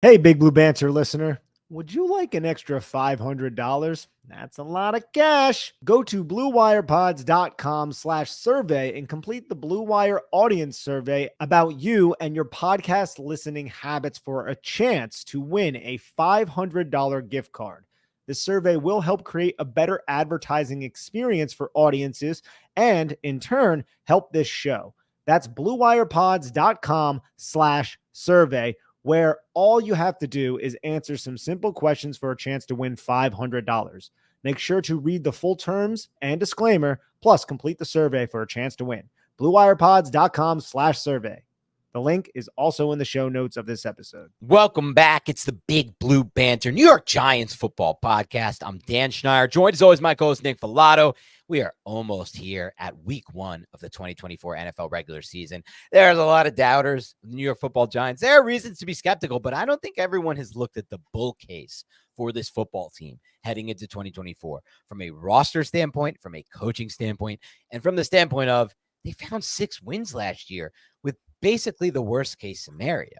Hey, Big Blue Banter listener. Would you like an extra $500? That's a lot of cash. Go to bluewirepods.com/survey and complete the Blue Wire audience survey about you and your podcast listening habits for a chance to win a $500 gift card. This survey will help create a better advertising experience for audiences and, in turn, help this show. That's bluewirepods.com/survey, where all you have to do is answer some simple questions for a chance to win $500. Make sure to read the full terms and disclaimer, plus complete the survey for a chance to win. bluewirepods.com/survey. The link is also in the show notes of this episode. Welcome back. It's the Big Blue Banter, New York Giants football podcast. I'm Dan Schneider, joined as always my co-host Nick Filato. We are almost here at week 1 of the 2024 NFL regular season. There's a lot of doubters of the New York football Giants. There are reasons to be skeptical, but I don't think everyone has looked at the bull case for this football team heading into 2024 from a roster standpoint, from a coaching standpoint, and from the standpoint of they found 6 wins last year with basically the worst case scenario.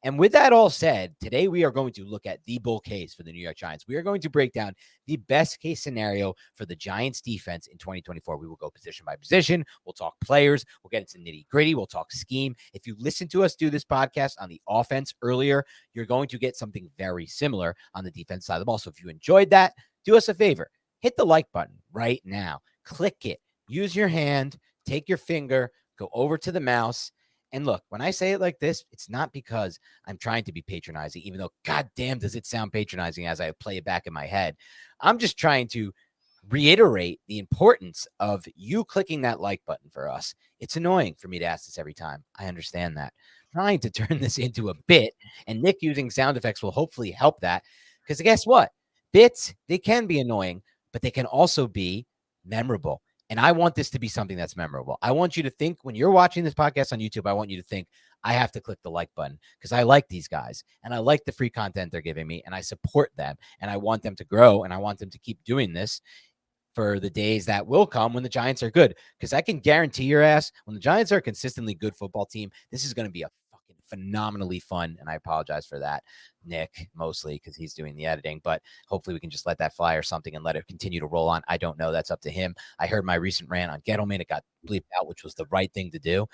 And with that all said, today we are going to look at the bull case for the New York Giants. We are going to break down the best case scenario for the Giants defense in 2024. We will go position by position. We'll talk players. We'll get into nitty gritty. We'll talk scheme. If you listen to us do this podcast on the offense earlier, you're going to get something very similar on the defense side of the ball. So if you enjoyed that, do us a favor. Hit the like button right now. Click it. Use your hand. Take your finger. Go over to the mouse. And look, when I say it like this, it's not because I'm trying to be patronizing, even though, goddamn, does it sound patronizing as I play it back in my head. I'm just trying to reiterate the importance of you clicking that like button for us. It's annoying for me to ask this every time. I understand that. I'm trying to turn this into a bit, and Nick using sound effects will hopefully help that. Because guess what? Bits, they can be annoying, but they can also be memorable. And I want this to be something that's memorable. I want you to think when you're watching this podcast on YouTube, I want you to think I have to click the like button because I like these guys and I like the free content they're giving me and I support them and I want them to grow and I want them to keep doing this for the days that will come when the Giants are good. Because I can guarantee your ass when the Giants are a consistently good football team, this is going to be a fucking phenomenally fun. And I apologize for that, Nick, mostly because he's doing the editing, but hopefully we can just let that fly or something and let it continue to roll on. I don't know. That's up to him. I heard my recent rant on Gettleman. It got bleeped out, which was the right thing to do.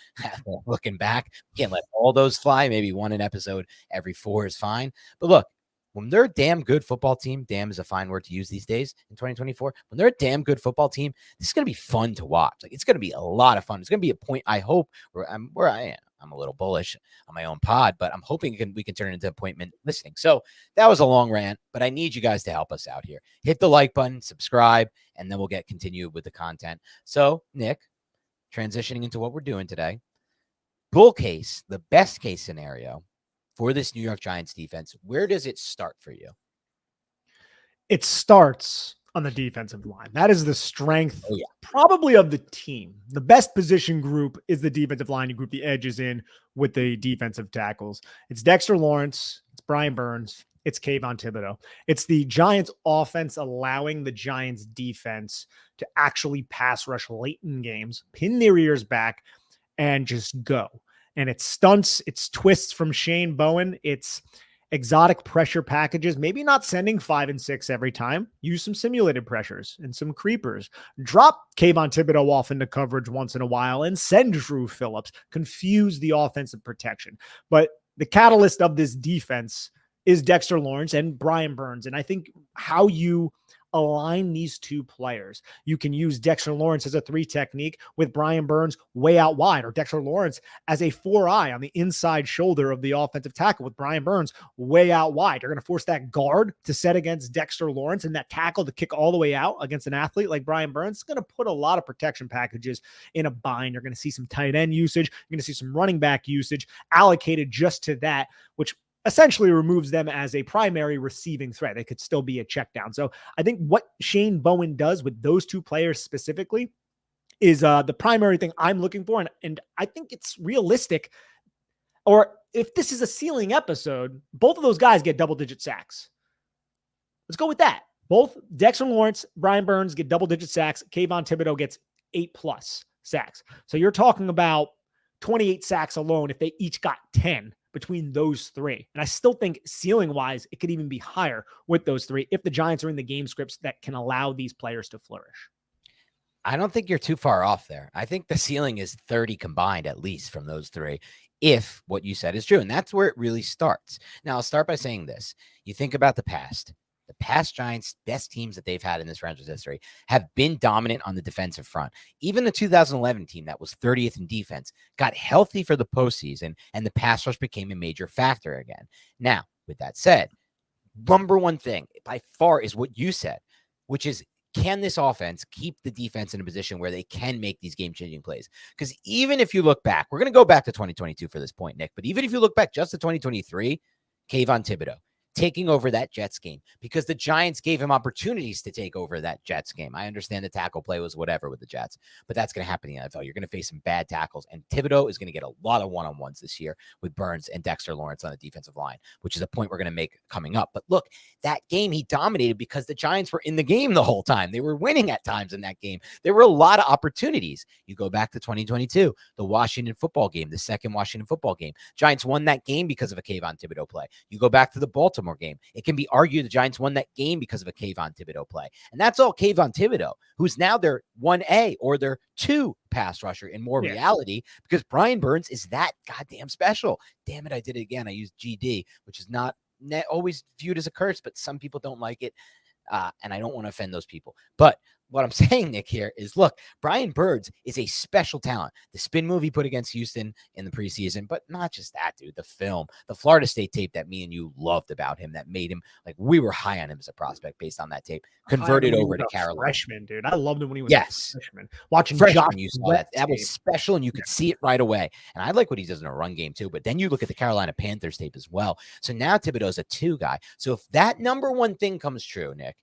Looking back, can't let all those fly. Maybe one an episode every 4 is fine. But look, when they're a damn good football team, damn is a fine word to use these days in 2024. When they're a damn good football team, this is going to be fun to watch. Like it's going to be a lot of fun. It's going to be a point, I hope, where I am. I'm a little bullish on my own pod, but I'm hoping we can turn it into appointment listening. So that was a long rant, but I need you guys to help us out here. Hit the like button, subscribe, and then we'll continue with the content. So, Nick, transitioning into what we're doing today, bull case, the best case scenario for this New York Giants defense, where does it start for you? It starts on the defensive line. That is the strength probably of the team. The best position group is the defensive line. You group the edges in with the defensive tackles. It's Dexter Lawrence. It's Brian Burns. It's Kayvon Thibodeaux. It's the Giants offense allowing the Giants defense to actually pass rush late in games, pin their ears back, and just go. And it's stunts, it's twists from Shane Bowen. It's exotic pressure packages, maybe not sending 5 and 6 every time. Use some simulated pressures and some creepers. Drop Kayvon Thibodeaux off into coverage once in a while and send Drew Phillips. Confuse the offensive protection. But the catalyst of this defense is Dexter Lawrence and Brian Burns. And I think how you align these two players. You can use Dexter Lawrence as a 3 technique with Brian Burns way out wide, or Dexter Lawrence as a 4-eye on the inside shoulder of the offensive tackle with Brian Burns way out wide. You're going to force that guard to set against Dexter Lawrence and that tackle to kick all the way out against an athlete like Brian Burns. It's going to put a lot of protection packages in a bind. You're going to see some tight end usage. You're going to see some running back usage allocated just to that, which essentially removes them as a primary receiving threat. They could still be a check down. So I think what Shane Bowen does with those two players specifically is the primary thing I'm looking for. And I think it's realistic, or if this is a ceiling episode, both of those guys get double-digit sacks. Let's go with that. Both Dexter Lawrence, Brian Burns get double-digit sacks. Kayvon Thibodeaux gets 8+ sacks. So you're talking about 28 sacks alone if they each got 10 between those three. And I still think ceiling wise, it could even be higher with those three if the Giants are in the game scripts that can allow these players to flourish. I don't think you're too far off there. I think the ceiling is 30 combined, at least from those three, if what you said is true. And that's where it really starts. Now, I'll start by saying this. You think about the past. The past Giants, best teams that they've had in this franchise history, have been dominant on the defensive front. Even the 2011 team that was 30th in defense got healthy for the postseason, and the pass rush became a major factor again. Now, with that said, number one thing by far is what you said, which is, can this offense keep the defense in a position where they can make these game-changing plays? Because even if you look back, we're going to go back to 2022 for this point, Nick, but even if you look back just to 2023, Kayvon Thibodeau taking over that Jets game because the Giants gave him opportunities to take over that Jets game. I understand the tackle play was whatever with the Jets, but that's going to happen in the NFL. You're going to face some bad tackles, and Thibodeau is going to get a lot of one-on-ones this year with Burns and Dexter Lawrence on the defensive line, which is a point we're going to make coming up. But look, that game he dominated because the Giants were in the game the whole time. They were winning at times in that game. There were a lot of opportunities. You go back to 2022, the Washington football game, the second Washington football game. Giants won that game because of a Kayvon Thibodeau play. You go back to the Baltimore game. It can be argued the Giants won that game because of a Kayvon Thibodeau play. And that's all Kayvon Thibodeau, who's now their 1A or their 2 pass rusher in more reality, because Brian Burns is that goddamn special. Damn it, I did it again. I used GD, which is not always viewed as a curse, but some people don't like it. And I don't want to offend those people. But what I'm saying, Nick, here is, look, Brian Burns is a special talent. The spin move he put against Houston in the preseason, but not just that, dude. The film, the Florida State tape that me and you loved about him, that made him, like, we were high on him as a prospect based on that tape. Converted over to Carolina. Freshman, dude. I loved him when he was a freshman. Watching freshman, you saw that. That was special, and you could see it right away. And I like what he does in a run game, too. But then you look at the Carolina Panthers tape as well. So now Thibodeau's a 2 guy. So if that number one thing comes true, Nick,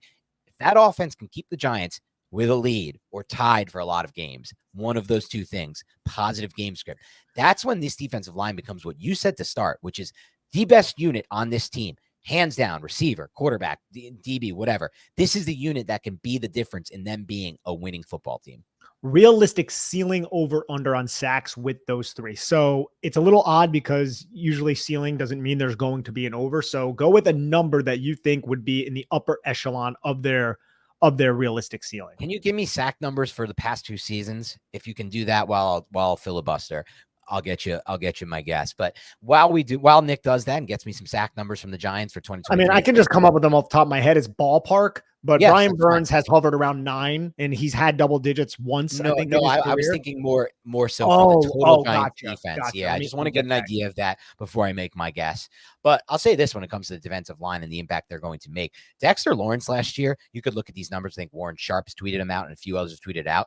if that offense can keep the Giants with a lead or tied for a lot of games, one of those two things, positive game script, that's when this defensive line becomes what you said to start, which is the best unit on this team. Hands down, receiver, quarterback, DB, whatever. This is the unit that can be the difference in them being a winning football team. Realistic ceiling over under on sacks with those three. So it's a little odd because usually ceiling doesn't mean there's going to be an over. So go with a number that you think would be in the upper echelon of their realistic ceiling. Can you give me sack numbers for the past 2 seasons? If you can do that while I'll filibuster, I'll get you my guess. But while Nick does that and gets me some sack numbers from the Giants for 2020. I mean, I can just come up with them off the top of my head. It's ballpark, but yes, Brian Burns has hovered around 9 and he's had double digits once. I was thinking more so for the total Giants defense. Gotcha. Yeah, I just want to get an idea of that before I make my guess. But I'll say this when it comes to the defensive line and the impact they're going to make. Dexter Lawrence last year, you could look at these numbers. I think Warren Sharp's tweeted them out and a few others tweeted out.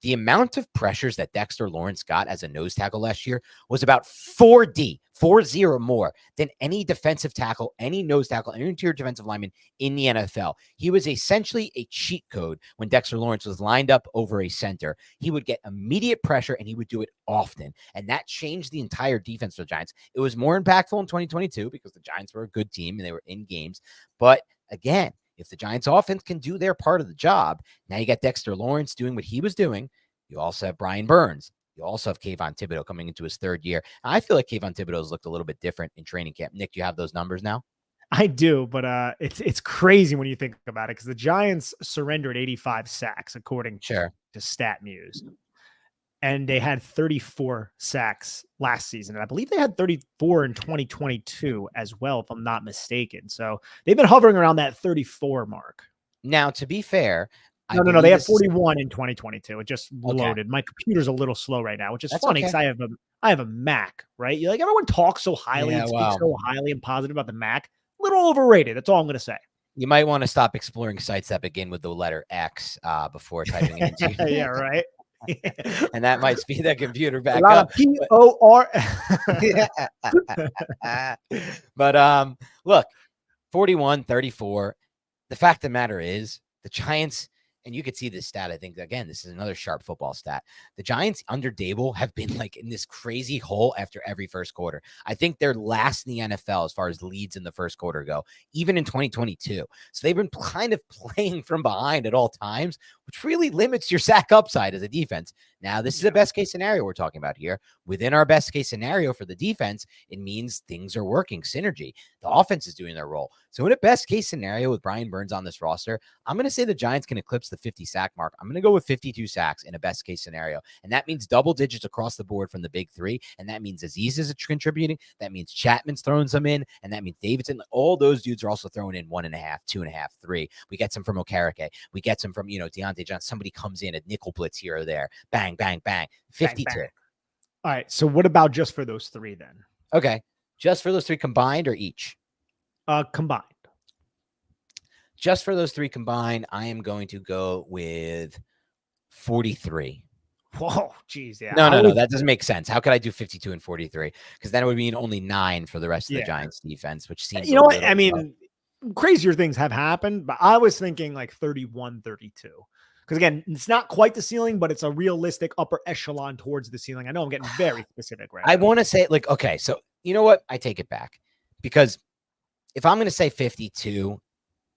The amount of pressures that Dexter Lawrence got as a nose tackle last year was about 40 more than any defensive tackle, any nose tackle, any interior defensive lineman in the NFL. He was essentially a cheat code when Dexter Lawrence was lined up over a center. He would get immediate pressure, and he would do it often. And that changed the entire defense for the Giants. It was more impactful in 2022 because the Giants were a good team and they were in games. But again, if the Giants offense can do their part of the job, now you got Dexter Lawrence doing what he was doing. You also have Brian Burns. You also have Kayvon Thibodeau coming into his 3rd year. I feel like Kayvon Thibodeau's looked a little bit different in training camp. Nick, do you have those numbers now? I do, but it's crazy when you think about it because the Giants surrendered 85 sacks according to StatMuse. And they had 34 sacks last season. And I believe they had 34 in 2022 as well, if I'm not mistaken. So they've been hovering around that 34 mark. Now, to be fair, no, they had 41 in 2022. It just loaded. My computer's a little slow right now, which is funny because I have a Mac, right? Like everyone talks so highly and speaks so highly and positive about the Mac. A little overrated. That's all I'm going to say. You might want to stop exploring sites that begin with the letter X before typing it into. Yeah, right. And that might speed that computer back a lot up. Of POR. But look, 41-34. The fact of the matter is the Giants, and you could see this stat. I think, again, this is another sharp football stat. The Giants under Dable have been like in this crazy hole after every first quarter. I think they're last in the NFL as far as leads in the first quarter go, even in 2022. So they've been kind of playing from behind at all times, which really limits your sack upside as a defense. Now, this is a best case scenario we're talking about here. Within our best case scenario for the defense, it means things are working, synergy. The offense is doing their role. So in a best case scenario with Brian Burns on this roster, I'm going to say the Giants can eclipse the 50 sack mark. I'm going to go with 52 sacks in a best case scenario. And that means double digits across the board from the big three. And that means Aziz is contributing. That means Chapman's throwing some in. And that means Davidson. All those dudes are also throwing in 1.5, 2.5, 3. We get some from Okereke. We get some from, Deontay Johnson. Somebody comes in, a nickel blitz here or there. Bang, bang, bang. 52. Bang, bang. All right. So what about just for those three then? Okay. Just for those three combined or each? Combined. Just for those three combined, I am going to go with 43. Whoa, geez, yeah. No, that doesn't make sense. How could I do 52 and 43? Because then it would mean only 9 for the rest of the Giants defense, which seems what? I mean, crazier things have happened, but I was thinking like 31, 32. Because again, it's not quite the ceiling, but it's a realistic upper echelon towards the ceiling. I know I'm getting very specific right now. I want to say, like, okay, so you know what? I take it back. Because if I'm going to say 52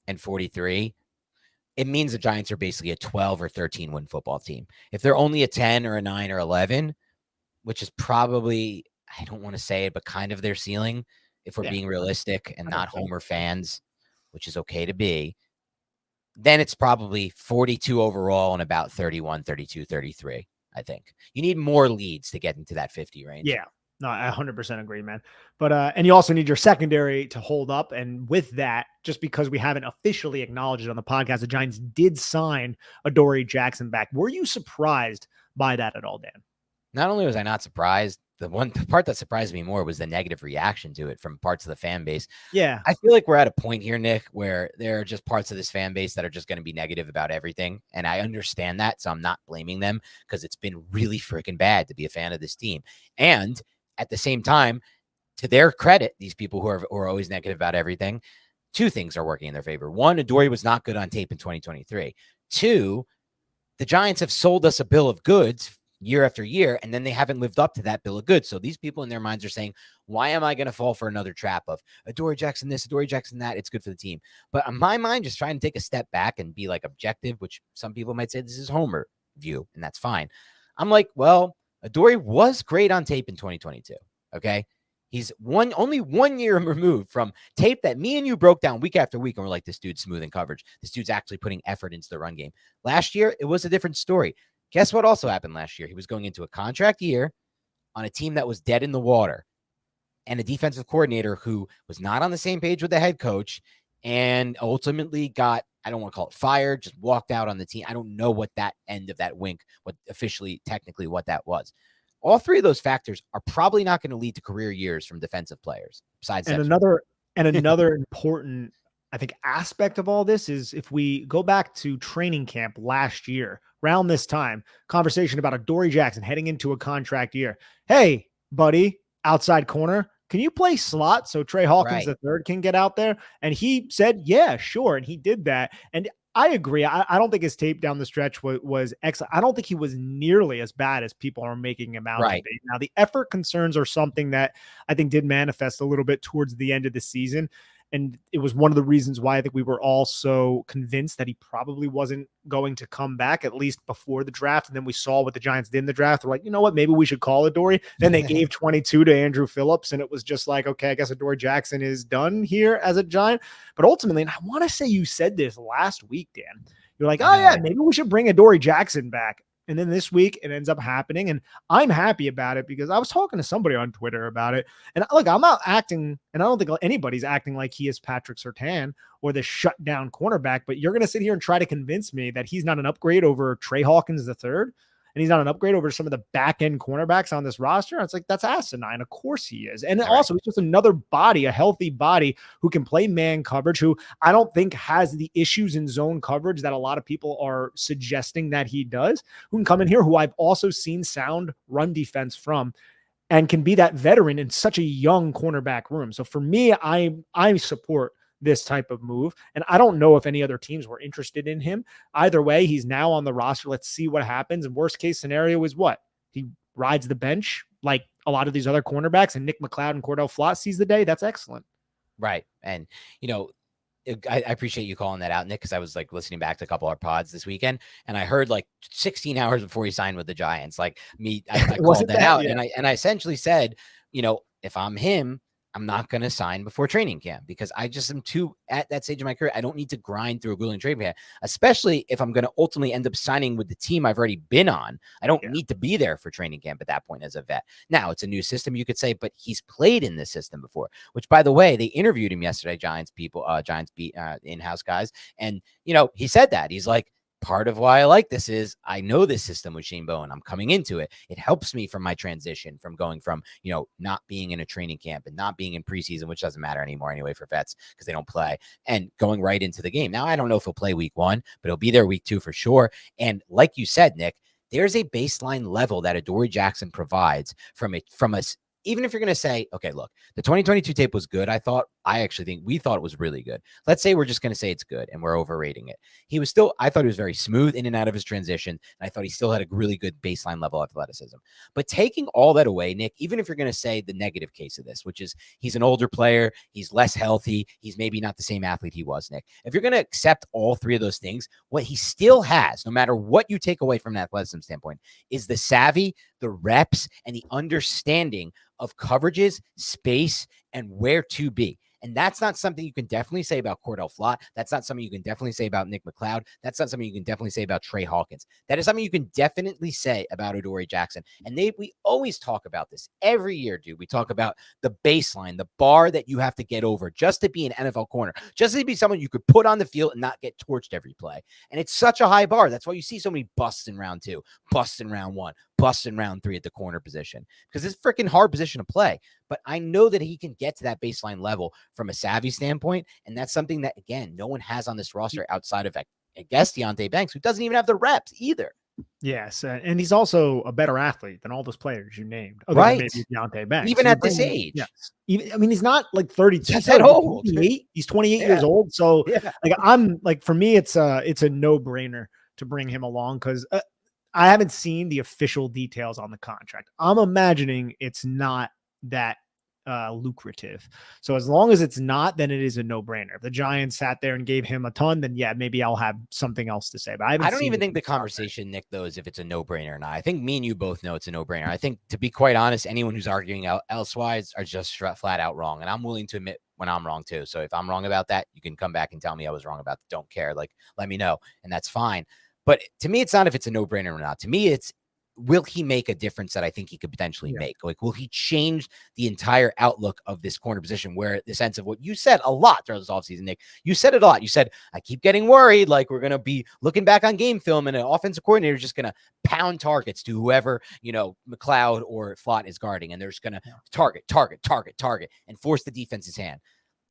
and 43, it means the Giants are basically a 12 or 13 win football team. If they're only a 10 or a 9 or 11, which is probably, I don't want to say it, but kind of their ceiling, if we're being realistic and not Homer fans, which is okay to be, then it's probably 42 overall and about 31, 32, 33, I think. You need more leads to get into that 50 range. Yeah. No, I 100% agree, man. But, and you also need your secondary to hold up. And with that, just because we haven't officially acknowledged it on the podcast, the Giants did sign Adori Jackson back. Were you surprised by that at all, Dan? Not only was I not surprised, the part that surprised me more was the negative reaction to it from parts of the fan base. Yeah. I feel like we're at a point here, Nick, where there are just parts of this fan base that are just going to be negative about everything. And I understand that. So I'm not blaming them because it's been really freaking bad to be a fan of this team. And at the same time, to their credit, these people who are always negative about everything, two things are working in their favor. One, Adori was not good on tape in 2023. Two, the Giants have sold us a bill of goods year after year, and then they haven't lived up to that bill of goods. So these people in their minds are saying, why am I going to fall for another trap of Adori Jackson this, Adori Jackson that? It's good for the team. But in my mind, just trying to take a step back and be like objective, which some people might say this is Homer view, and that's fine. I'm like, well, Adori was great on tape in 2022. Okay. He's only 1 year removed from tape that me and you broke down week after week. And we're like, this dude's smooth in coverage. This dude's actually putting effort into the run game. Last year, it was a different story. Guess what also happened last year? He was going into a contract year on a team that was dead in the water and a defensive coordinator who was not on the same page with the head coach and ultimately got, I don't want to call it fired, just walked out on the team. I don't know what that end of that wink, what officially, technically what that was. All three of those factors are probably not going to lead to career years from defensive players. Besides, and another important, I think, aspect of all this is if we go back to training camp last year, around this time, conversation about Adori Jackson heading into a contract year. Hey, buddy, outside corner, can you play slot so Trey Hawkins III can get out there? And he said, yeah, sure. And he did that. And I agree. I don't think his tape down the stretch was excellent. I don't think he was nearly as bad as people are making him out to be. Now, the effort concerns are something that I think did manifest a little bit towards the end of the season. And it was one of the reasons why I think we were all so convinced that he probably wasn't going to come back, at least before the draft. And then we saw what the Giants did in the draft. They're like, you know what, maybe we should call Adori. Then they gave 22 to Andrew Phillips. And it was just like, okay, I guess Adori Jackson is done here as a Giant. But ultimately, and I want to say you said this last week, Dan, you're like, oh yeah, maybe we should bring Adori Jackson back. And then this week it ends up happening. And I'm happy about it because I was talking to somebody on Twitter about it. And look, I'm not acting, and I don't think anybody's acting like he is Patrick Surtain or the shutdown cornerback, but you're going to sit here and try to convince me that he's not an upgrade over Trey Hawkins III. And he's not an upgrade over some of the back end cornerbacks on this roster. It's like, that's asinine. Of course he is. And also he's just another body, a healthy body who can play man coverage, who I don't think has the issues in zone coverage that a lot of people are suggesting that he does, who can come in here, who I've also seen sound run defense from and can be that veteran in such a young cornerback room. So for me, I support this type of move. And I don't know if any other teams were interested in him. Either way, he's now on the roster. Let's see what happens. And worst case scenario is what? He rides the bench like a lot of these other cornerbacks, and Nick McCloud and Cordell Flatt sees the day. That's excellent. Right. And, I appreciate you calling that out, Nick, because I was like listening back to a couple of our pods this weekend, and I heard like 16 hours before he signed with the Giants. Like I called that out, and I essentially said, if I'm him, I'm not going to sign before training camp because I just am too at that stage of my career. I don't need to grind through a grueling training camp, especially if I'm going to ultimately end up signing with the team I've already been on. I don't need to be there for training camp at that point as a vet. Now it's a new system, you could say, but he's played in this system before, which by the way, they interviewed him yesterday, Giants in-house guys. And, he said that he's like, part of why I like this is I know this system with Shane Bowen. I'm coming into it. It helps me from my transition from going from, not being in a training camp and not being in preseason, which doesn't matter anymore anyway for vets because they don't play, and going right into the game. Now, I don't know if he'll play week 1, but he'll be there week 2 for sure. And like you said, Nick, there's a baseline level that Adori Jackson provides from us. Even if you're going to say, okay, look, the 2022 tape was good. I actually think we thought it was really good. Let's say we're just going to say it's good and we're overrating it. I thought he was very smooth in and out of his transition. And I thought he still had a really good baseline level of athleticism. But taking all that away, Nick, even if you're going to say the negative case of this, which is he's an older player, he's less healthy, he's maybe not the same athlete he was, Nick. If you're going to accept all three of those things, what he still has, no matter what you take away from an athleticism standpoint, is the savvy, the reps, and the understanding of coverages, space, and where to be. And that's not something you can definitely say about Cordell Flatt. That's not something you can definitely say about Nick McCloud. That's not something you can definitely say about Trey Hawkins. That is something you can definitely say about Adori Jackson. And we always talk about this every year, dude. We talk about the baseline, the bar that you have to get over just to be an NFL corner, just to be someone you could put on the field and not get torched every play. And it's such a high bar. That's why you see so many busts in round 2, busts in round 1, busts in round 3 at the corner position, because it's a freaking hard position to play. But I know that he can get to that baseline level from a savvy standpoint. And that's something that, again, no one has on this roster outside of, I guess, Deontay Banks, who doesn't even have the reps either. Yes. And he's also a better athlete than all those players you named. Right. Maybe Deontay Banks. Even at this age. Yes. Even, he's not like 32. He's that old. He's 28 years old. So for me, it's a no-brainer to bring him along because I haven't seen the official details on the contract. I'm imagining it's not that lucrative. So as long as it's not, then it is a no-brainer. If the Giants sat there and gave him a ton, then yeah, maybe I'll have something else to say. But I don't even think the conversation, Nick, though, is if it's a no-brainer or not. I think me and you both know it's a no-brainer. I think, to be quite honest, anyone who's arguing elsewise are just flat out wrong. And I'm willing to admit when I'm wrong too. So if I'm wrong about that, you can come back and tell me I was wrong about it. Don't care. Like, let me know. And that's fine. But to me, it's not if it's a no-brainer or not. To me, it's, will he make a difference that I think he could potentially make? Like, will he change the entire outlook of this corner position, where the sense of what you said a lot throughout this offseason, Nick, you said it a lot. You said, I keep getting worried. Like, we're going to be looking back on game film and an offensive coordinator is just going to pound targets to whoever, McCloud or Flatt is guarding. And they're just going to target and force the defense's hand.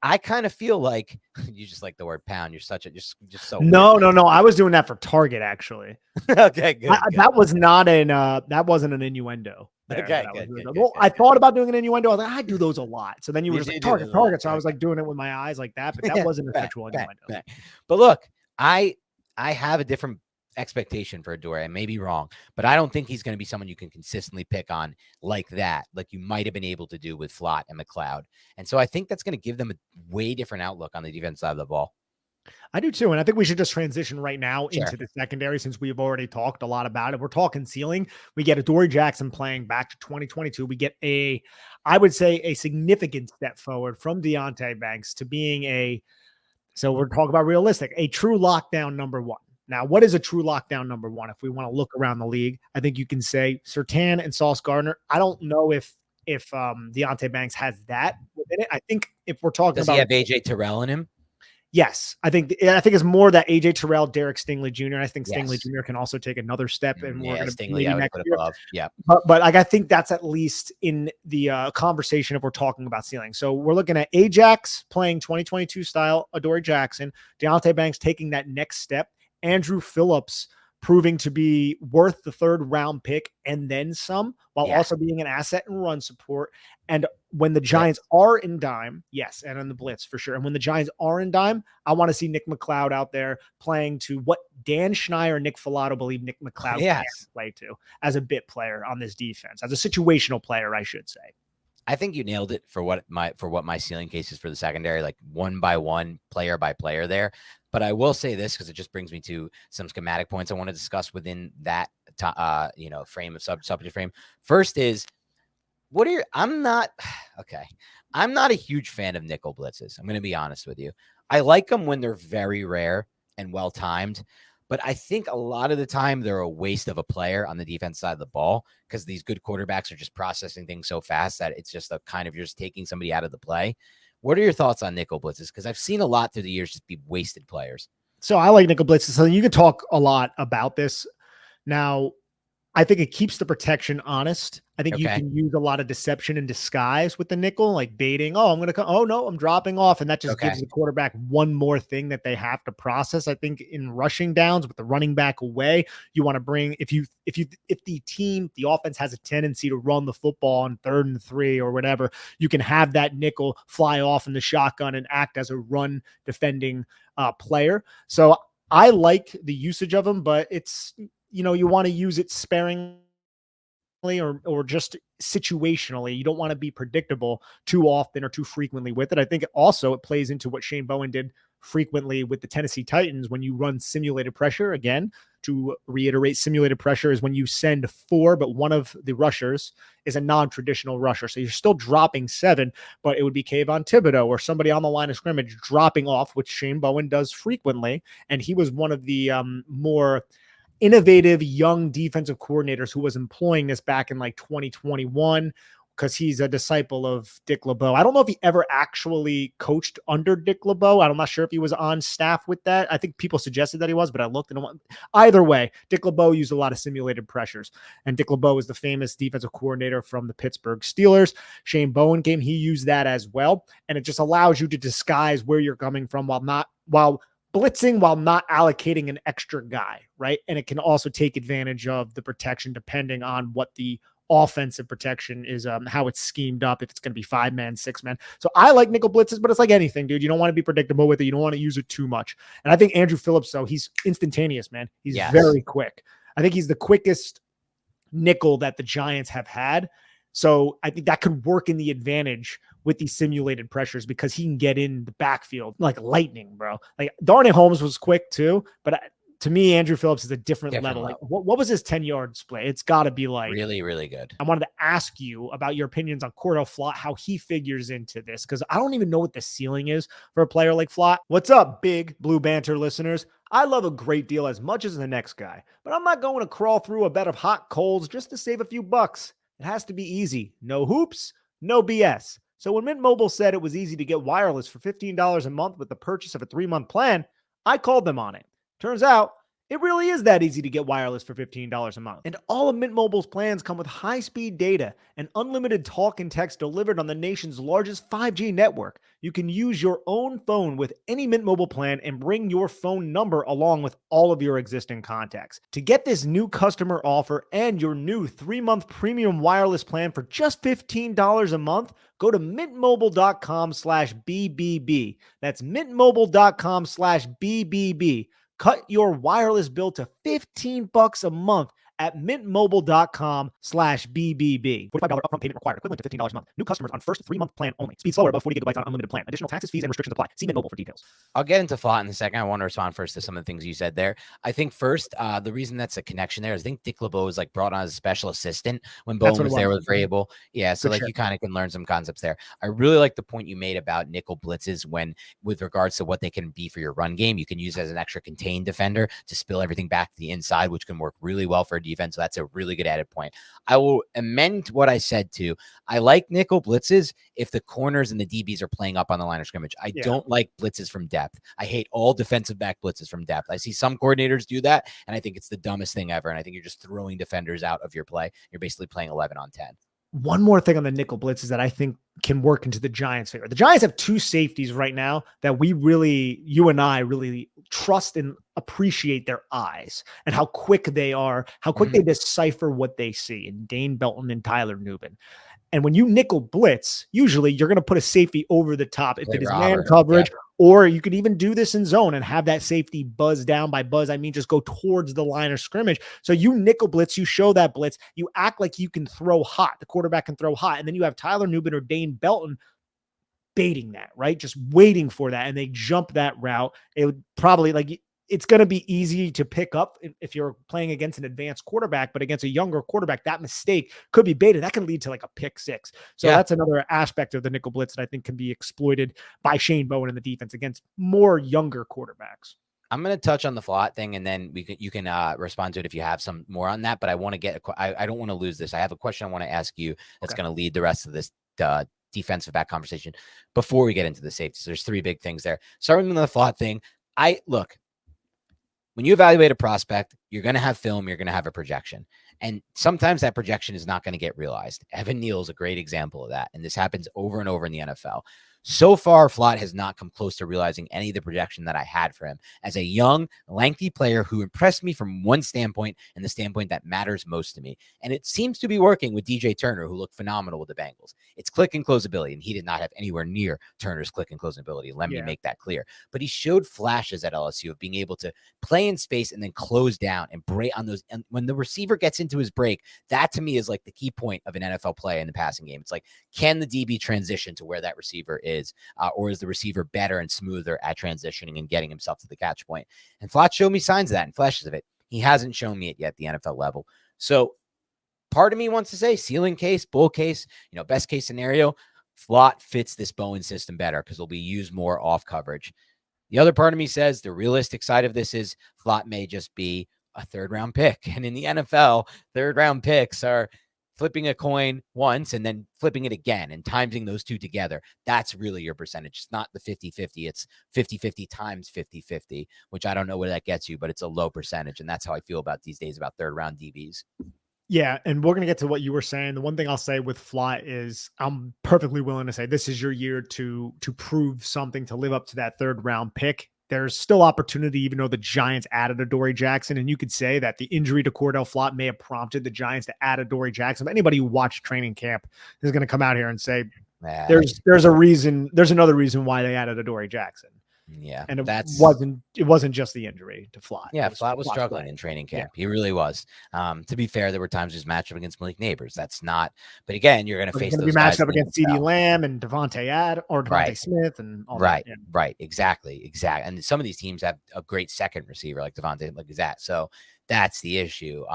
I kind of feel like you just like the word pound. You're such a just so no. I was doing that for target, actually. Okay, good. That was not that wasn't an innuendo. Okay, good. I thought about doing an innuendo. I was like, I do those a lot. So then you were just like target. So I was like doing it with my eyes like that, but that wasn't a sexual innuendo. But look, I have a different expectation for Adori. I may be wrong, but I don't think he's going to be someone you can consistently pick on like that, like you might have been able to do with Flatt and McCloud. And so I think that's going to give them a way different outlook on the defense side of the ball. I do too. And I think we should just transition right now into the secondary, since we've already talked a lot about it. We're talking ceiling. We get Adori Jackson playing back to 2022. We get I would say a significant step forward from Deontay Banks to being so we're talking about realistic, a true lockdown number 1. Now, what is a true lockdown number 1? If we want to look around the league, I think you can say Surtain and Sauce Gardner. I don't know if Deontay Banks has that within it. I think if we're talking does he have AJ Terrell in him? Yes, I think it's more that AJ Terrell, Derek Stingley Jr. And I think Stingley Jr. can also take another step, and we're going to maybe next year. Yeah, but I think that's at least in the conversation if we're talking about ceiling. So we're looking at Ajax playing 2022 style Adori Jackson, Deontay Banks taking that next step, Andrew Phillips proving to be worth the 3rd round pick and then some, while also being an asset in run support. And when the Giants are in dime, yes, and on the blitz for sure. And when the Giants are in dime, I want to see Nick McCloud out there playing to what Dan Schneider and Nick Filato believe Nick McCloud can play to as a bit player on this defense, as a situational player, I should say. I think you nailed it for what my ceiling case is for the secondary, like one by one, player by player there. But I will say this, because it just brings me to some schematic points I want to discuss within that frame of subject frame. First is, I'm not a huge fan of nickel blitzes. I'm going to be honest with you. I like them when they're very rare and well timed. But I think a lot of the time they're a waste of a player on the defense side of the ball, because these good quarterbacks are just processing things so fast that it's just a kind of, you're just taking somebody out of the play. What are your thoughts on nickel blitzes? Because I've seen a lot through the years just be wasted players. So I like nickel blitzes. So you could talk a lot about this. Now, I think it keeps the protection honest. I think you can use a lot of deception and disguise with the nickel, like baiting. Oh, I'm going to come. Oh, no, I'm dropping off. And that just gives the quarterback one more thing that they have to process. I think in rushing downs with the running back away, you want to bring, if the offense has a tendency to run the football on 3rd and 3 or whatever, you can have that nickel fly off in the shotgun and act as a run defending player. So I like the usage of them, but it's, you want to use it sparingly or just situationally. You don't want to be predictable too often or too frequently with it. I think it plays into what Shane Bowen did frequently with the Tennessee Titans when you run simulated pressure. Again, to reiterate, simulated pressure is when you send 4, but one of the rushers is a non-traditional rusher. So you're still dropping 7, but it would be Kayvon Thibodeau or somebody on the line of scrimmage dropping off, which Shane Bowen does frequently. And he was one of the more innovative young defensive coordinators who was employing this back in like 2021, because he's a disciple of Dick LeBeau. I don't know if he ever actually coached under Dick LeBeau. I'm not sure if he was on staff with that. I think people suggested that he was, but I looked and either way, Dick LeBeau used a lot of simulated pressures, and Dick LeBeau is the famous defensive coordinator from the Pittsburgh Steelers. Shane Bowen game, he used that as well. And it just allows you to disguise where you're coming from while blitzing, while not allocating an extra guy, right? And it can also take advantage of the protection depending on what the offensive protection is, how it's schemed up, if it's going to be 5-man, 6-man. So I like nickel blitzes, but it's like anything, dude. You don't want to be predictable with it. You don't want to use it too much. And I think Andrew Phillips, though, he's instantaneous, man. He's very quick. I think he's the quickest nickel that the Giants have had. So I think that could work in the advantage with these simulated pressures, because he can get in the backfield like lightning, bro. Like Darnay Holmes was quick too, but to me, Andrew Phillips is a different level. Like, what was his 10-yard split? It's got to be like really, really good. I wanted to ask you about your opinions on Cordell Flatt, how he figures into this, because I don't even know what the ceiling is for a player like Flatt. What's up, big Blue Banter listeners? I love a great deal as much as the next guy, but I'm not going to crawl through a bed of hot coals just to save a few bucks. It has to be easy. No hoops, no BS. So when Mint Mobile said it was easy to get wireless for $15 a month with the purchase of a 3-month plan, I called them on it. Turns out, it really is that easy to get wireless for $15 a month. And all of Mint Mobile's plans come with high-speed data and unlimited talk and text delivered on the nation's largest 5G network. You can use your own phone with any Mint Mobile plan and bring your phone number along with all of your existing contacts. To get this new customer offer and your new 3-month premium wireless plan for just $15 a month, go to mintmobile.com/BBB. That's mintmobile.com/BBB. Cut your wireless bill to $15 a month at mintmobile.com/BBB. $45 upfront payment required, equivalent to $15 a month. New customers on first 3-month plan only. Speed slower above 40 gigabytes on unlimited plan. Additional taxes, fees, and restrictions apply. See Mint Mobile for details. I'll get into Flatt in a second. I want to respond first to some of the things you said there. I think first, the reason that's a connection there is I think Dick LeBeau was like brought on as a special assistant when Bowen was there with Vrabel. Yeah, so like you kind of can learn some concepts there. I really like the point you made about nickel blitzes with regards to what they can be for your run game. You can use it as an extra contained defender to spill everything back to the inside, which can work really well for a defense. So that's a really good added point. I will amend what I said to. I like nickel blitzes if the corners and the DBs are playing up on the line of scrimmage. I don't like blitzes from depth. I hate all defensive back blitzes from depth. I see some coordinators do that, and I think it's the dumbest thing ever. And I think you're just throwing defenders out of your play. You're basically playing 11 on 10. one more thing on the nickel blitz is that I think can work into the Giants' favor. The Giants have two safeties right now that you and I really trust and appreciate their eyes and how quick they are, how quick they decipher what they see, in Danne Belton and Tyler Nuen. And when you nickel blitz, usually you're going to put a safety over the top if it is man coverage, or you could even do this in zone and have that safety buzz down. By buzz, I mean just go towards the line of scrimmage. So you nickel blitz, you show that blitz, you act like you can throw hot. The quarterback can throw hot. And then you have Tyler Nuen or Danne Belton baiting that, right? Just waiting for that. And they jump that route. It would probably it's going to be easy to pick up if you're playing against an advanced quarterback, but against a younger quarterback, that mistake could be baited. That can lead to like a pick six. So that's another aspect of the nickel blitz that I think can be exploited by Shane Bowen in the defense against more younger quarterbacks. I'm going to touch on the Flatt thing, and then you can respond to it if you have some more on that. But I want to I don't want to lose this. I have a question I want to ask you that's going to lead the rest of this defensive back conversation before we get into the safety. So there's three big things there. Starting with the Flatt thing, when you evaluate a prospect, you're going to have film, you're going to have a projection. And sometimes that projection is not going to get realized. Evan Neal is a great example of that. And this happens over and over in the NFL. So far, Flatt has not come close to realizing any of the projection that I had for him as a young, lengthy player who impressed me from one standpoint and the standpoint that matters most to me. And it seems to be working with DJ Turner, who looked phenomenal with the Bengals. It's click and close ability, and he did not have anywhere near Turner's click and close ability. Let me make that clear. But he showed flashes at LSU of being able to play in space and then close down and break on those. And when the receiver gets into his break, that to me is like the key point of an NFL play in the passing game. It's like, can the DB transition to where that receiver is? Or is the receiver better and smoother at transitioning and getting himself to the catch point? And Flatt showed me signs of that and flashes of it. He hasn't shown me it yet at the NFL level. So part of me wants to say ceiling case, bull case, best case scenario, Flatt fits this Bowen system better because he'll be used more off coverage. The other part of me says the realistic side of this is Flatt may just be a third-round pick. And in the NFL, third-round picks are flipping a coin once and then flipping it again and timing those two together. That's really your percentage. It's not the 50-50. It's 50-50 times 50-50, which I don't know where that gets you, but it's a low percentage. And that's how I feel about these days about third-round DBs. Yeah, and we're going to get to what you were saying. The one thing I'll say with Flatt is I'm perfectly willing to say this is your year to prove something, to live up to that third-round pick. There's still opportunity, even though the Giants added Adori Jackson. And you could say that the injury to Cordell Flatt may have prompted the Giants to add Adori Jackson. But anybody who watched training camp is going to come out here and say, there's a reason. There's another reason why they added Adori Jackson. Yeah. And it wasn't just the injury to Flatt. Yeah, Flatt was struggling in training camp. Yeah. He really was. To be fair, there were times he was matched up against Malik Neighbors. That's not, but again, you're going to face those be matched up against CeeDee Lamb and Devontae Smith and all that. Yeah. Right. Exactly. And some of these teams have a great second receiver like Devontae, like that. So that's the issue.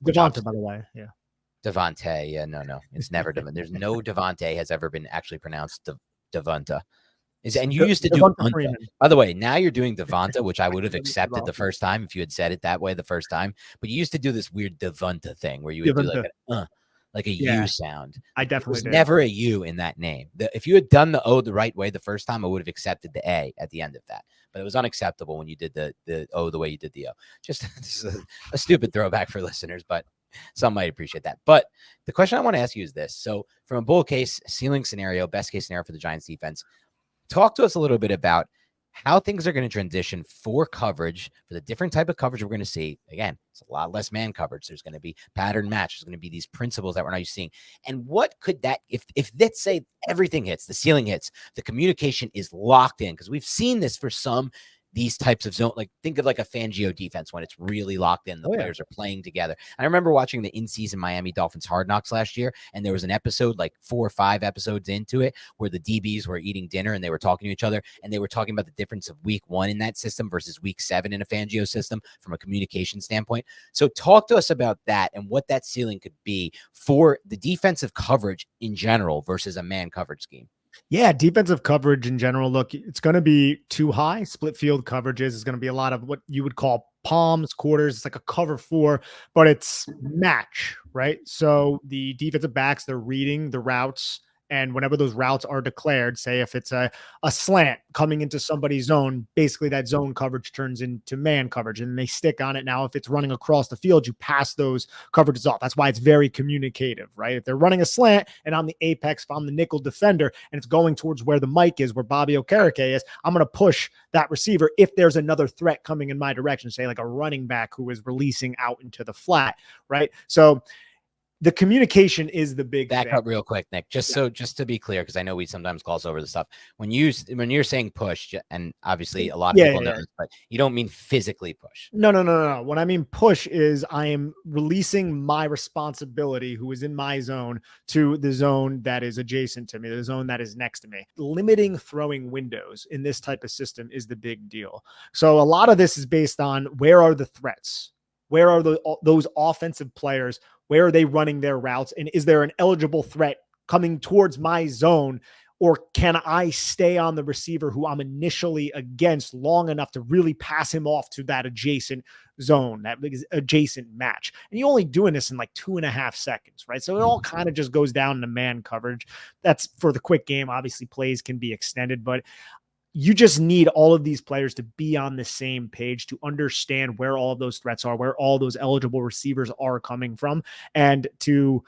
Devontae, by the way. Yeah. Devontae. Yeah, no. It's never Devontae. There's no Devontae has ever been actually pronounced Devonta. And you used to do Devonta. By the way, now you're doing Devonta, which I would have accepted the first time if you had said it that way the first time. But you used to do this weird Devonta thing where you would do like a U sound. I definitely did. Never a U in that name. If you had done the O the right way the first time, I would have accepted the A at the end of that. But it was unacceptable when you did the O the way you did the O. Just a stupid throwback for listeners, but some might appreciate that. But the question I want to ask you is this. So from a bull case, ceiling scenario, best case scenario for the Giants defense, talk to us a little bit about how things are going to transition for coverage, for the different type of coverage we're going to see. Again, it's a lot less man coverage. There's going to be pattern match. There's going to be these principles that we're not used to seeing. And what could that, if let's say everything hits, the ceiling hits, the communication is locked in, because we've seen this for these types of zone, like think of like a Fangio defense when it's really locked in. The players are playing together. I remember watching the in-season Miami Dolphins Hard Knocks last year, and there was an episode, like 4 or 5 episodes into it, where the DBs were eating dinner and they were talking to each other, and they were talking about the difference of week 1 in that system versus week 7 in a Fangio system from a communication standpoint. So talk to us about that and what that ceiling could be for the defensive coverage in general versus a man coverage scheme. Yeah, defensive coverage in general. Look, it's going to be too high. Split field coverages is going to be a lot of what you would call palms, quarters. It's like a cover 4, but it's match, right? So the defensive backs, they're reading the routes And whenever those routes are declared, say if it's a slant coming into somebody's zone, basically that zone coverage turns into man coverage and they stick on it. Now, if it's running across the field, you pass those coverages off. That's why it's very communicative, right? If they're running a slant and I'm the apex, if I'm the nickel defender and it's going towards where the mic is, where Bobby Okereke is, I'm going to push that receiver if there's another threat coming in my direction, say like a running back who is releasing out into the flat, right? So the communication is the big back thing. up real quick, Nick. Just to be clear, because I know we sometimes gloss over the stuff. When you're saying push, and obviously a lot of people know this, but you don't mean physically push. No. When I mean push is I am releasing my responsibility, who is in my zone, to the zone that is adjacent to me, the zone that is next to me. Limiting throwing windows in this type of system is the big deal. So a lot of this is based on where are the threats? Where are those offensive players? Where are they running their routes? And is there an eligible threat coming towards my zone? Or can I stay on the receiver who I'm initially against long enough to really pass him off to that adjacent zone, that adjacent match? And you're only doing this in like 2.5 seconds, right? So it all kind of just goes down to man coverage. That's for the quick game. Obviously, plays can be extended, but you just need all of these players to be on the same page to understand where all of those threats are, where all those eligible receivers are coming from, and to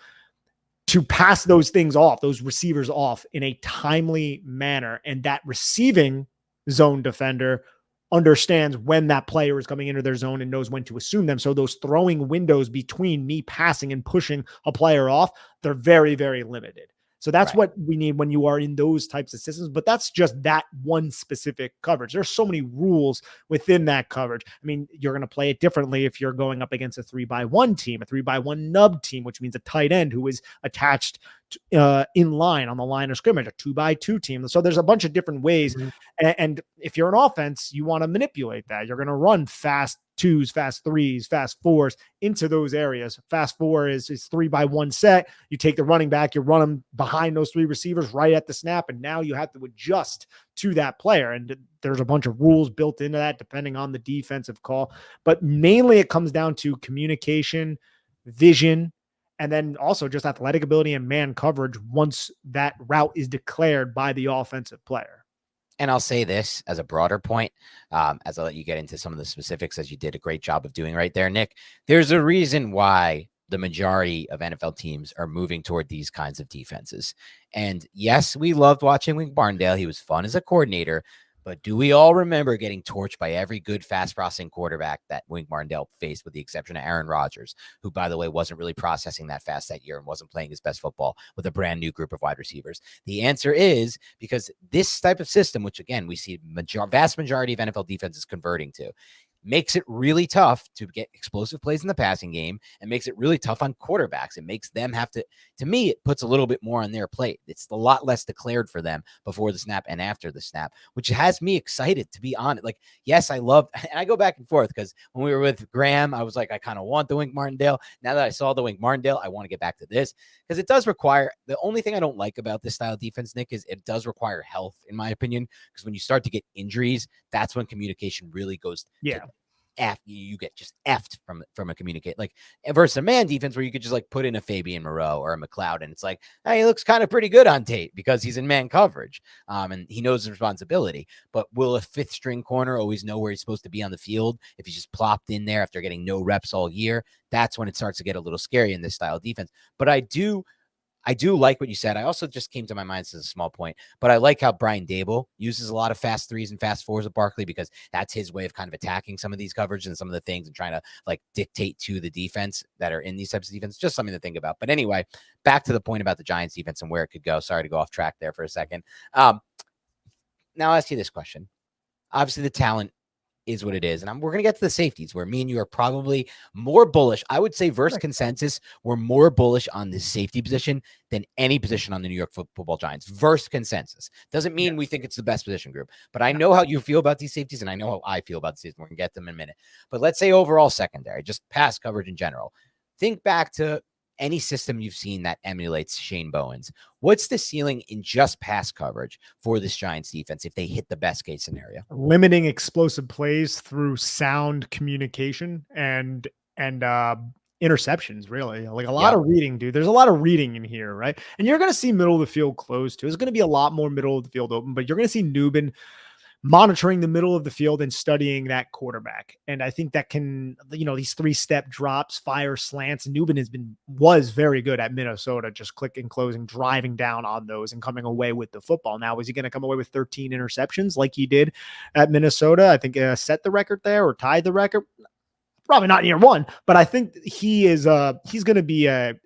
pass those things off, those receivers off in a timely manner. And that receiving zone defender understands when that player is coming into their zone and knows when to assume them. So those throwing windows between me passing and pushing a player off, they're very, very limited. So that's what we need when you are in those types of systems. But that's just that one specific coverage. There's so many rules within that coverage. I mean, you're going to play it differently if you're going up against a 3-by-1 team, a 3-by-1 nub team, which means a tight end who is attached in line on the line of scrimmage, a 2-by-2 team. So there's a bunch of different ways. Mm-hmm. And if you're an offense, you want to manipulate that. You're going to run fast 2s, fast 3s, fast 4s into those areas. Fast 4 is 3-by-1 set. You take the running back, you run them behind those 3 receivers right at the snap, and now you have to adjust to that player. And there's a bunch of rules built into that depending on the defensive call. But mainly it comes down to communication, vision, and then also just athletic ability and man coverage once that route is declared by the offensive player. And I'll say this as a broader point, as I let you get into some of the specifics, as you did a great job of doing right there, Nick. There's a reason why the majority of NFL teams are moving toward these kinds of defenses. And yes, we loved watching Wink Martindale. He was fun as a coordinator. But do we all remember getting torched by every good fast processing quarterback that Wink Martindale faced, with the exception of Aaron Rodgers, who, by the way, wasn't really processing that fast that year and wasn't playing his best football with a brand new group of wide receivers? The answer is because this type of system, which, again, we see vast majority of NFL defenses converting to, makes it really tough to get explosive plays in the passing game and makes it really tough on quarterbacks. It makes them have to me, it puts a little bit more on their plate. It's a lot less declared for them before the snap and after the snap, which has me excited to be on it. Like, yes, I love, and I go back and forth because when we were with Graham, I was like, I kind of want the Wink Martindale. Now that I saw the Wink Martindale, I want to get back to this because it does require, the only thing I don't like about this style of defense, Nick, is it does require health, in my opinion, because when you start to get injuries, that's when communication really goes you get just effed from a communicate, like versus a man defense where you could just like put in a Fabian Moreau or a McLeod and it's like, hey, he looks kind of pretty good on tape because he's in man coverage and he knows his responsibility. But will a 5th string corner always know where he's supposed to be on the field if he's just plopped in there after getting no reps all year? That's when it starts to get a little scary in this style of defense. But I do like what you said. I also just came to my mind as a small point, but I like how Brian Daboll uses a lot of fast 3s and fast 4s with Barkley because that's his way of kind of attacking some of these coverage and some of the things and trying to like dictate to the defense that are in these types of defense. Just something to think about. But anyway, back to the point about the Giants defense and where it could go. Sorry to go off track there for a second. Now I'll ask you this question. Obviously the talent is what it is. And we're going to get to the safeties where me and you are probably more bullish. I would say versus consensus, we're more bullish on this safety position than any position on the New York Football Giants. Versus consensus. Doesn't mean we think it's the best position group, but I know how you feel about these safeties and I know how I feel about the safeties. We're going to get them in a minute. But let's say overall secondary, just pass coverage in general. Think back to any system you've seen that emulates Shane Bowen's. What's the ceiling in just pass coverage for this Giants defense if they hit the best case scenario? Limiting explosive plays through sound communication and interceptions, really. Like a lot of reading, dude. There's a lot of reading in here, right? And you're going to see middle of the field closed too. There's going to be a lot more middle of the field open, but you're going to see Nuen monitoring the middle of the field and studying that quarterback. And I think that can, these 3-step drops, fire slants. Nuen was very good at Minnesota, just clicking, closing, driving down on those and coming away with the football. Now, is he going to come away with 13 interceptions like he did at Minnesota? I think set the record there or tied the record. Probably not year one, but I think he is he's going to be a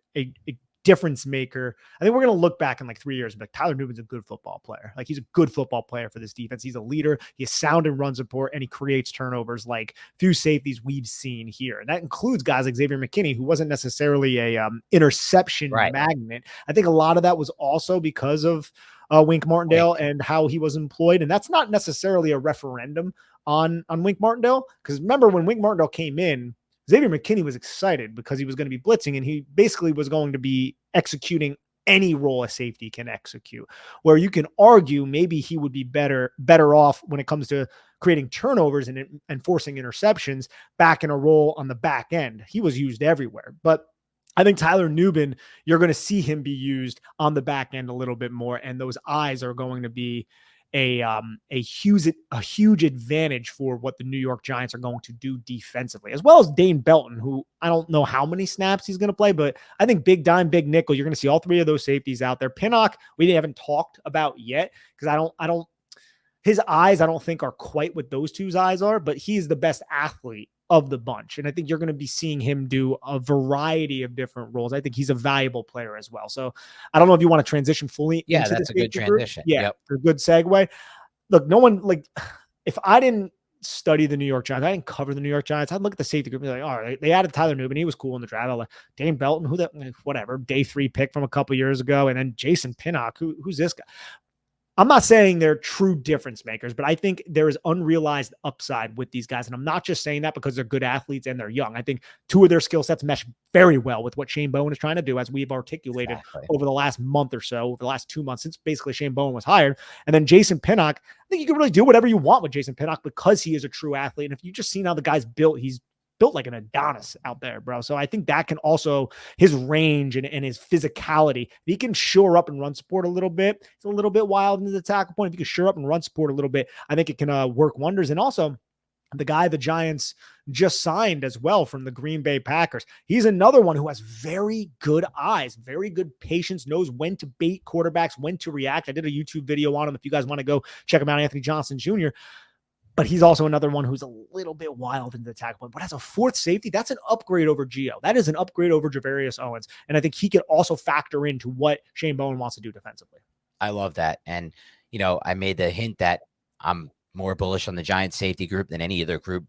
difference maker. I think we're going to look back in like 3 years, but Tyler Nuben's a good football player. Like he's a good football player for this defense. He's a leader. He has sound and run support, and he creates turnovers like few safeties we've seen here. And that includes guys like Xavier McKinney, who wasn't necessarily a interception magnet. I think a lot of that was also because of Wink Martindale and how he was employed. And that's not necessarily a referendum on Wink Martindale. Because remember when Wink Martindale came in, Xavier McKinney was excited because he was going to be blitzing, and he basically was going to be executing any role a safety can execute, where you can argue maybe he would be better off when it comes to creating turnovers and forcing interceptions back in a role on the back end. He was used everywhere, but I think Tyler Nuen, you're going to see him be used on the back end a little bit more, and those eyes are going to be a huge advantage for what the New York Giants are going to do defensively, as well as Danne Belton, who I don't know how many snaps he's going to play, but I think big dime, big nickel, you're going to see all three of those safeties out there. Pinnock, we haven't talked about yet because his eyes, I don't think are quite what those two's eyes are, but he's the best athlete of the bunch. And I think you're going to be seeing him do a variety of different roles. I think he's a valuable player as well. So I don't know if you want to transition fully. Yeah, that's a good transition. Yeah, a good segue. Look, no one, like, if I didn't study the New York Giants, I didn't cover the New York Giants, I'd look at the safety group and be like, all right, they added Tyler Nuen. He was cool in the draft. Like, Danne Belton, whatever, day 3 pick from a couple years ago. And then Jason Pinnock, who's this guy? I'm not saying they're true difference makers, but I think there is unrealized upside with these guys. And I'm not just saying that because they're good athletes and they're young. I think two of their skill sets mesh very well with what Shane Bowen is trying to do, as we've articulated over the last month or so, over the last 2 months, since basically Shane Bowen was hired. And then Jason Pinnock, I think you can really do whatever you want with Jason Pinnock because he is a true athlete. And if you just seen how the guy's built, he's built like an Adonis out there, bro. So I think that can also, his range and his physicality, if he can shore up and run support a little bit, it's a little bit wild into the tackle point. If you can shore up and run support a little bit, I think it can work wonders. And also, the guy the Giants just signed as well from the Green Bay Packers, he's another one who has very good eyes, very good patience, knows when to bait quarterbacks, when to react. I did a YouTube video on him. If you guys want to go check him out, Anthony Johnson Jr., but he's also another one who's a little bit wild into the tackle point. But as a fourth safety, that's an upgrade over Gio. That is an upgrade over Javarius Owens. And I think he could also factor into what Shane Bowen wants to do defensively. I love that. And, I made the hint that I'm more bullish on the Giants safety group than any other group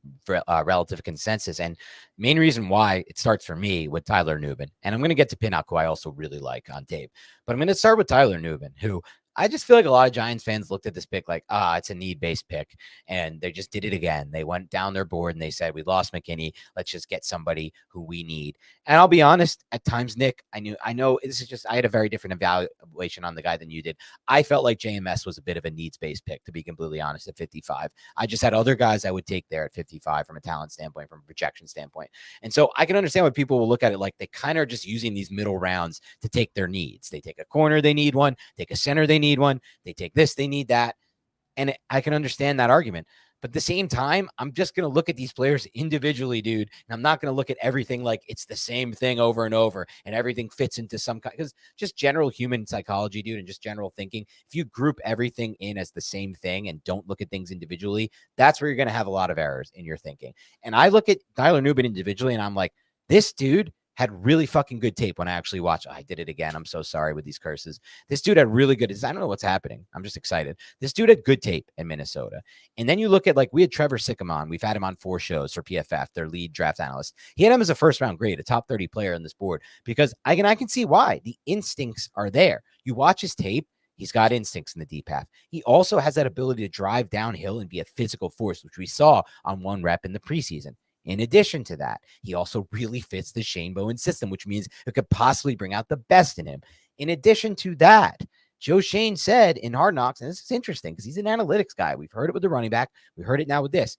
relative consensus. And main reason why it starts for me with Tyler Nuen. And I'm going to get to Pinnock, who I also really like on tape. But I'm going to start with Tyler Nuen, who I just feel like a lot of Giants fans looked at this pick like, it's a need-based pick, and they just did it again. They went down their board and they said, we lost McKinney. Let's just get somebody who we need. And I'll be honest, at times, Nick, I know this is just, I had a very different evaluation on the guy than you did. I felt like JMS was a bit of a needs-based pick, to be completely honest, at 55. I just had other guys I would take there at 55 from a talent standpoint, from a projection standpoint. And so I can understand why people will look at it like they kind of are just using these middle rounds to take their needs. They take a corner, they need one. Take a center, they need one. They take this, they need that. And I can understand that argument. But at the same time, I'm just going to look at these players individually, dude. And I'm not going to look at everything like it's the same thing over and over and everything fits into some kind, because just general human psychology, dude, and just general thinking, if you group everything in as the same thing and don't look at things individually, that's where you're going to have a lot of errors in your thinking. And I look at Tyler Nuen individually and I'm like, this dude had really fucking good tape when I actually watched. I did it again. I'm so sorry with these curses. This dude had really good. I don't know what's happening. I'm just excited. This dude had good tape in Minnesota. And then you look at, like, we had Trevor Sikkema on. We've had him on 4 shows for PFF, their lead draft analyst. He had him as a first round grade, a top 30 player on this board, because I can see why. The instincts are there. You watch his tape. He's got instincts in the deep half. He also has that ability to drive downhill and be a physical force, which we saw on 1 rep in the preseason. In addition to that, he also really fits the Shane Bowen system, which means it could possibly bring out the best in him. In addition to that, Joe Shane said in Hard Knocks, and this is interesting because he's an analytics guy. We've heard it with the running back. We heard it now with this.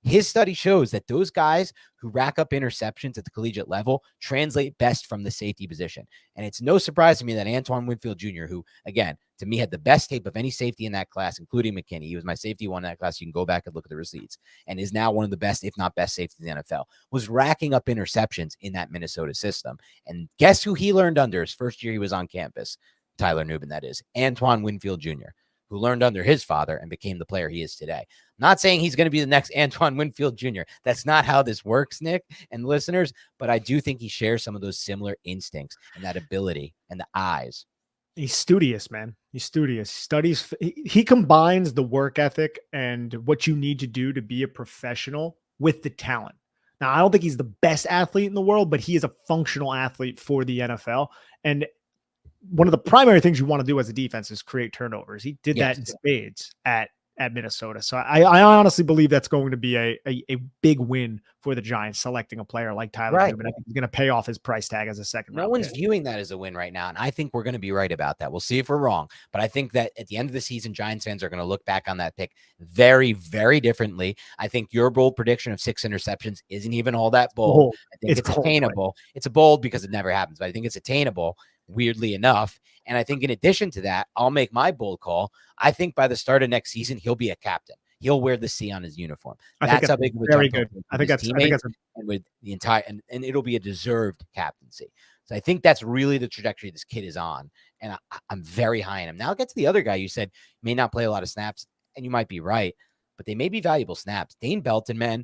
His study shows that those guys who rack up interceptions at the collegiate level translate best from the safety position. And it's no surprise to me that Antoine Winfield Jr., who, again, to me had the best tape of any safety in that class, including McKinney. He was my safety one in that class. You can go back and look at the receipts, and is now one of the best, if not best, safeties in the NFL, was racking up interceptions in that Minnesota system. And guess who he learned under his first year he was on campus? Tyler Nuen, that is. Antoine Winfield Jr., who learned under his father and became the player he is today. Not saying he's going to be the next Antoine Winfield Jr. That's not how this works, Nick and listeners, but I do think he shares some of those similar instincts and that ability and the eyes. He's studious, man. He's studious. Studies. He combines the work ethic and what you need to do to be a professional with the talent. Now, I don't think he's the best athlete in the world, but he is a functional athlete for the NFL. And one of the primary things you want to do as a defense is create turnovers. He did that in spades at Minnesota. So I honestly believe that's going to be a big win for the Giants, selecting a player like Tyler Nuen. I think he's going to pay off his price tag as a second round. No one's viewing that as a win right now, and I think we're going to be right about that. We'll see if we're wrong, but I think that at the end of the season, Giants fans are going to look back on that pick very, very differently. I think your bold prediction of 6 interceptions isn't even all that bold. I think it's attainable. It's a bold because it never happens, but I think it's attainable, weirdly enough. And I think in addition to that, I'll make my bold call. I think by the start of next season, he'll be a captain. He'll wear the C on his uniform. That's how big of a very good. I think that's and with the entire and it'll be a deserved captaincy. So I think that's really the trajectory this kid is on. And I'm very high on him. Now I'll get to the other guy you said may not play a lot of snaps, and you might be right, but they may be valuable snaps. Danne Belton, man,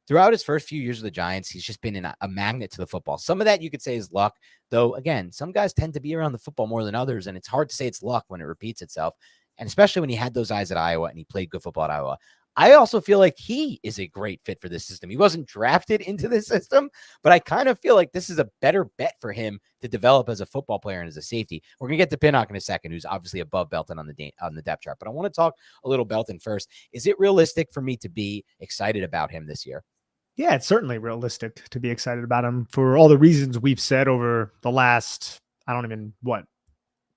throughout his first few years with the Giants, he's just been a magnet to the football. Some of that you could say is luck, though. Again, some guys tend to be around the football more than others, and it's hard to say it's luck when it repeats itself. And especially when he had those eyes at Iowa and he played good football at Iowa. I also feel like he is a great fit for this system. He wasn't drafted into this system, but I kind of feel like this is a better bet for him to develop as a football player and as a safety. We're going to get to Pinnock in a second, who's obviously above Belton on the depth chart. But I want to talk a little Belton first. Is it realistic for me to be excited about him this year? Yeah, it's certainly realistic to be excited about him for all the reasons we've said over the last,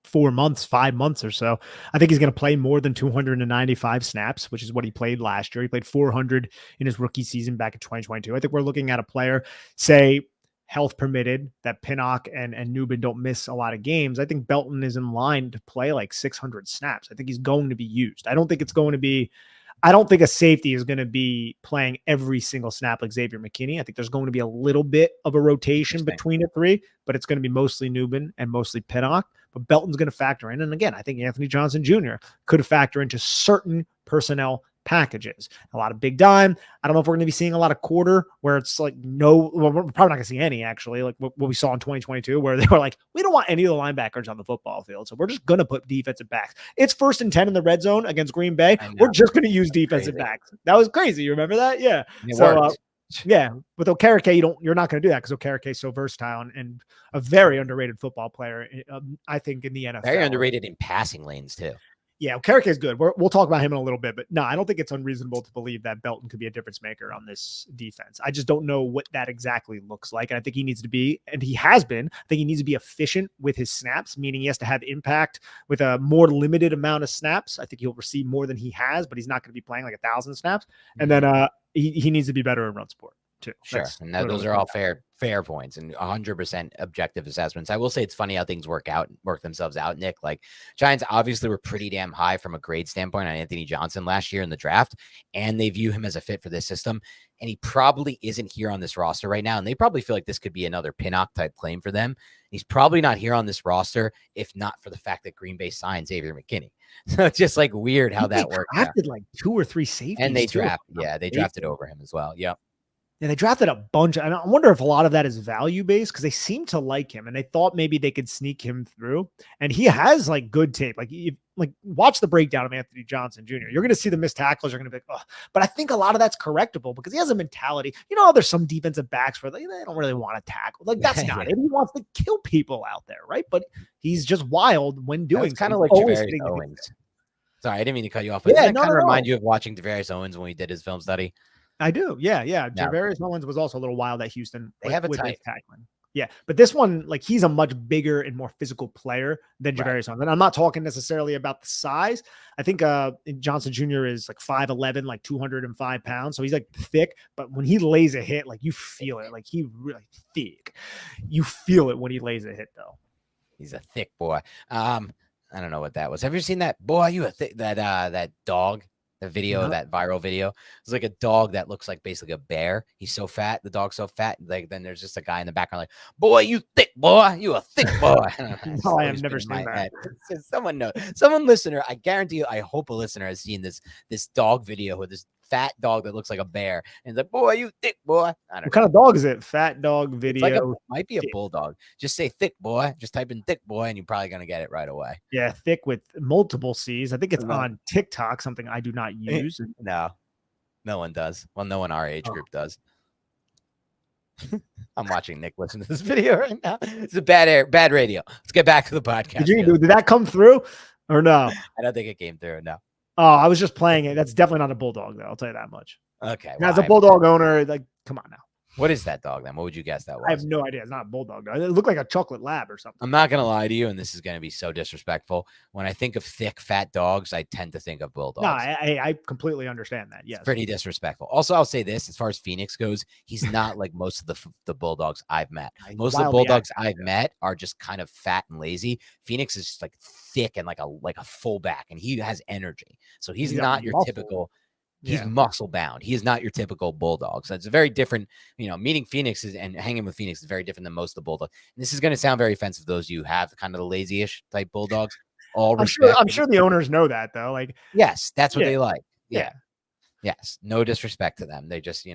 4 months, 5 months or so. I think he's going to play more than 295 snaps, which is what he played last year. He played 400 in his rookie season back in 2022. I think we're looking at a player, say, health permitted, that Pinnock and Nuen don't miss a lot of games. I think Belton is in line to play like 600 snaps. I think he's going to be used. I don't think a safety is going to be playing every single snap like Xavier McKinney. I think there's going to be a little bit of a rotation between the three, but it's going to be mostly Nuen and mostly Pinnock. But Belton's going to factor in. And again, I think Anthony Johnson Jr. could factor into certain personnel packages. A lot of big dime. I don't know if we're going to be seeing a lot of quarter where it's like we're probably not going to see any, actually, like what we saw in 2022, where they were like, we don't want any of the linebackers on the football field, so we're just going to put defensive backs. It's 1st and 10 in the red zone against Green Bay. We're just going to use defensive backs. That was crazy. You remember that? Yeah. Yeah, with Okereke, you're not going to do that because Okereke is so versatile and a very underrated football player. I think in the NFL, very underrated in passing lanes too. Yeah, Okereke is good. We'll talk about him in a little bit, but no, I don't think it's unreasonable to believe that Belton could be a difference maker on this defense. I just don't know what that exactly looks like. And I think he needs to be, and he has been, I think he needs to be efficient with his snaps, meaning he has to have impact with a more limited amount of snaps. I think he'll receive more than he has, but he's not going to be playing like 1,000 snaps. And then he needs to be better in run support too. Sure. And those are all fair points and 100% objective assessments. I will say it's funny how things work themselves out, Nick. Like, Giants obviously were pretty damn high from a grade standpoint on Anthony Johnson last year in the draft, and they view him as a fit for this system. And he probably isn't here on this roster right now. And they probably feel like this could be another Pinnock type claim for them. He's probably not here on this roster, if not for the fact that Green Bay signed Xavier McKinney. So it's just like weird how that worked. They drafted like 2 or 3 safeties. And they drafted over him as well. Yep. Yeah, they drafted a bunch. And I wonder if a lot of that is value based because they seem to like him and they thought maybe they could sneak him through. And he has like good tape. Like watch the breakdown of Anthony Johnson Jr. You're going to see the missed tackles. You're going to be like, oh, but I think a lot of that's correctable because he has a mentality. There's some defensive backs where they don't really want to tackle. Like that's not it. He wants to kill people out there, right? But he's just wild when doing. It's kind of like Javarius Owens. Sorry, I didn't mean to cut you off. But doesn't that kind of remind you of watching Javarius Owens when we did his film study? I do. Yeah. Javarius Owens was also a little wild at Houston. They have a type. Tackling. Yeah, but this one, like, he's a much bigger and more physical player than Javarius Johnson. And I'm not talking necessarily about the size. I think Johnson Jr. is like 5'11", like 205 pounds. So he's like thick, but when he lays a hit, like you feel it. Like he really thick. You feel it when he lays a hit, though. He's a thick boy. I don't know what that was. Have you seen that? Boy, you a thick that dog? The video, that viral video. It's like a dog that looks like basically a bear. He's so fat. The dog's so fat. Like then there's just a guy in the background like, boy, you thick boy. You a thick boy. No, I have never seen that. Someone knows. Someone listener. I guarantee you. I hope a listener has seen this dog video with this fat dog that looks like a bear. And like, boy, you thick boy. I don't know. What kind of dog is it? Fat dog video. It's like might be a bulldog. Just say thick boy. Just type in thick boy, and you're probably gonna get it right away. Yeah, thick with multiple C's. I think it's on TikTok, something I do not use. No one does. Well, no one our age group does. I'm watching Nick listen to this video right now. It's a bad radio. Let's get back to the podcast. Did that come through or no? I don't think it came through. No. Oh, I was just playing it. That's definitely not a bulldog, though. I'll tell you that much. Okay. Well, as a bulldog owner, like, come on now. What is that dog then? What would you guess that was? I have no idea. It's not a bulldog. It looked like a chocolate lab or something. I'm not going to lie to you, and this is going to be so disrespectful. When I think of thick, fat dogs, I tend to think of bulldogs. No, I completely understand that. Yes. It's pretty disrespectful. Also, I'll say this, as far as Phoenix goes, he's not like most of the bulldogs I've met. Most of the bulldogs I've met are just kind of fat and lazy. Phoenix is just like thick and like a fullback, and he has energy. So he's not your typical... He's muscle bound. He is not your typical bulldog. So it's a very different, meeting Phoenix and hanging with Phoenix is very different than most of the bulldogs. And this is going to sound very offensive to those of you who have kind of the lazy-ish type bulldogs. I'm sure the owners know that though. Like, yes, that's what they like. Yeah. Yes. No disrespect to them. They just,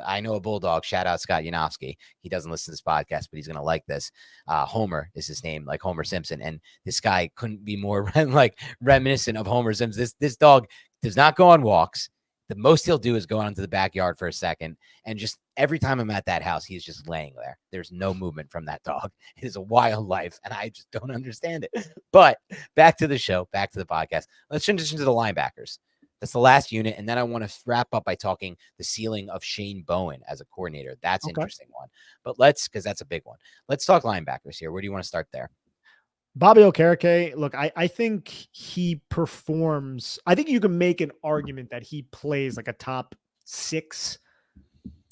I know a bulldog. Shout out Scott Yanofsky. He doesn't listen to this podcast, but he's going to like this. Homer is his name, like Homer Simpson. And this guy couldn't be more like reminiscent of Homer Simpson. This dog does not go on walks. The most he'll do is go out into the backyard for a second. And just every time I'm at that house, he's just laying there. There's no movement from that dog. It is a wild life, and I just don't understand it. But back to the show, back to the podcast. Let's transition to the linebackers. That's the last unit. And then I want to wrap up by talking the ceiling of Shane Bowen as a coordinator. That's an interesting one. But because that's a big one. Let's talk linebackers here. Where do you want to start there? Bobby Okereke, look, I think he performs. I think you can make an argument that he plays like a top 6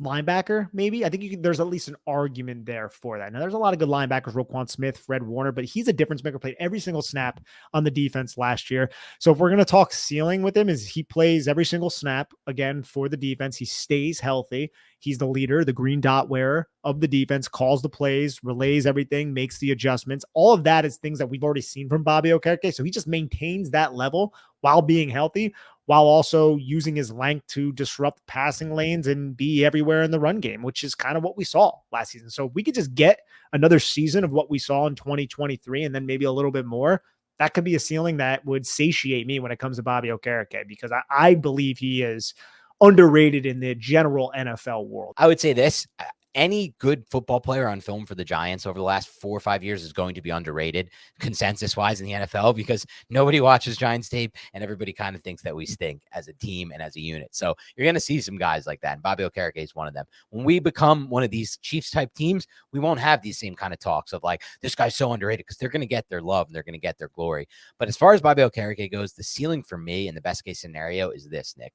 linebacker, maybe. I think there's at least an argument there for that. Now, there's a lot of good linebackers, Roquan Smith, Fred Warner, but he's a difference maker, played every single snap on the defense last year. So if we're going to talk ceiling with him, is he plays every single snap, again, for the defense. He stays healthy. He's the leader, the green dot wearer of the defense, calls the plays, relays everything, makes the adjustments. All of that is things that we've already seen from Bobby Okereke. So he just maintains that level while being healthy, while also using his length to disrupt passing lanes and be everywhere in the run game, which is kind of what we saw last season. So if we could just get another season of what we saw in 2023 and then maybe a little bit more, that could be a ceiling that would satiate me when it comes to Bobby Okereke, because I believe he is underrated in the general NFL world. I would say this. Any good football player on film for the Giants over the last 4 or 5 years is going to be underrated consensus-wise in the NFL, because nobody watches Giants tape and everybody kind of thinks that we stink as a team and as a unit. So you're going to see some guys like that, and Bobby Okereke is one of them. When we become one of these Chiefs-type teams, we won't have these same kind of talks of like, this guy's so underrated, because they're going to get their love and they're going to get their glory. But as far as Bobby Okereke goes, the ceiling for me in the best-case scenario is this, Nick.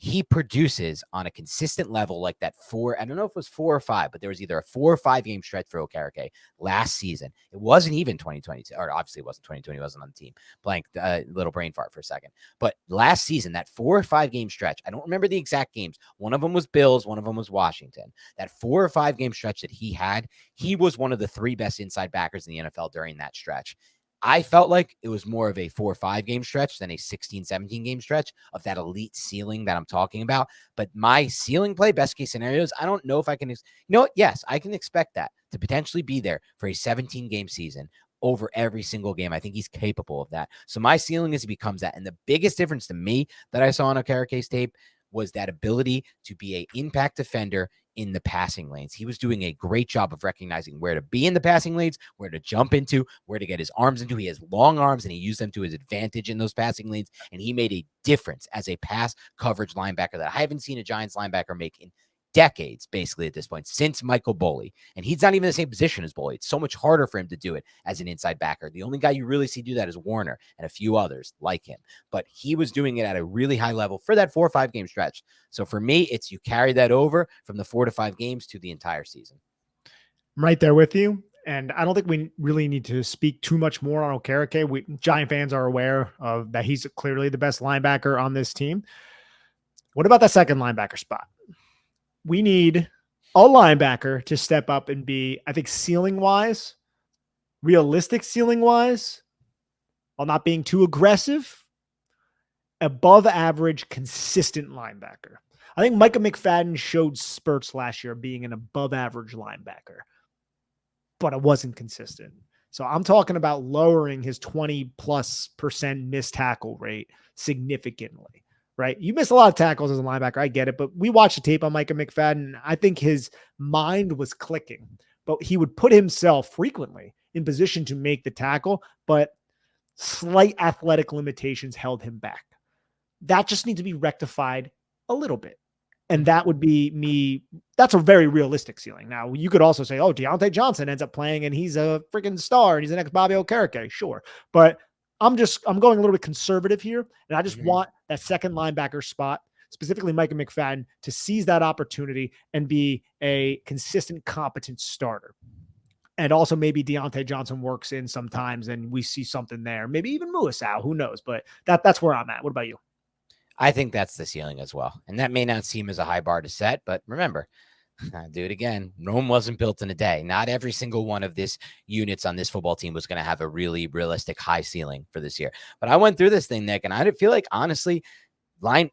He produces on a consistent level like that I don't know if it was 4 or 5, but there was either a 4 or 5 game stretch for Okereke last season. It wasn't even 2022, or obviously it wasn't 2020, he wasn't on the team. Blank, little brain fart for a second. But last season, that 4 or 5 game stretch, I don't remember the exact games. One of them was Bills, one of them was Washington. That 4 or 5 game stretch that he had, he was one of the 3 best inside backers in the NFL during that stretch. I felt like it was more of a 4 or 5 game stretch than a 16, 17 game stretch of that elite ceiling that I'm talking about. But my ceiling play, best case scenarios, I don't know if I can, yes, I can expect that to potentially be there for a 17 game season over every single game. I think he's capable of that. So my ceiling is he becomes that. And the biggest difference to me that I saw on Okereke's tape was that ability to be an impact defender in the passing lanes. He was doing a great job of recognizing where to be in the passing lanes, where to jump into, where to get his arms into. He has long arms and he used them to his advantage in those passing lanes. And he made a difference as a pass coverage linebacker that I haven't seen a Giants linebacker make in decades, basically at this point, since Michael Boley. And he's not even the same position as Boley. It's so much harder for him to do it as an inside backer. The only guy you really see do that is Warner and a few others like him. But he was doing it at a really high level for that 4 or 5 game stretch. So for me, it's you carry that over from the 4 to 5 games to the entire season. I'm right there with you. And I don't think we really need to speak too much more on Okereke. Giant fans are aware of that. He's clearly the best linebacker on this team. What about that second linebacker spot? We need a linebacker to step up and be, I think, ceiling-wise, realistic ceiling-wise, while not being too aggressive, above average, consistent linebacker. I think Micah McFadden showed spurts last year being an above average linebacker, but it wasn't consistent. So I'm talking about lowering his 20+% missed tackle rate significantly, right? You miss a lot of tackles as a linebacker. I get it, but we watched the tape on Micah McFadden. I think his mind was clicking, but he would put himself frequently in position to make the tackle, but slight athletic limitations held him back. That just needs to be rectified a little bit. And that would be me. That's a very realistic ceiling. Now, you could also say, oh, Deontay Johnson ends up playing and he's a freaking star and he's the next Bobby Okereke. Sure. But I'm going a little bit conservative here. And I just want that second linebacker spot, specifically Micah McFadden, to seize that opportunity and be a consistent, competent starter. And also maybe Deontay Johnson works in sometimes and we see something there. Maybe even Muasau, who knows? But that's where I'm at. What about you? I think that's the ceiling as well. And that may not seem as a high bar to set, but remember, I'll do it again. Rome wasn't built in a day. Not every single one of this units on this football team was going to have a really realistic high ceiling for this year. But I went through this thing, Nick, and I didn't feel like, honestly,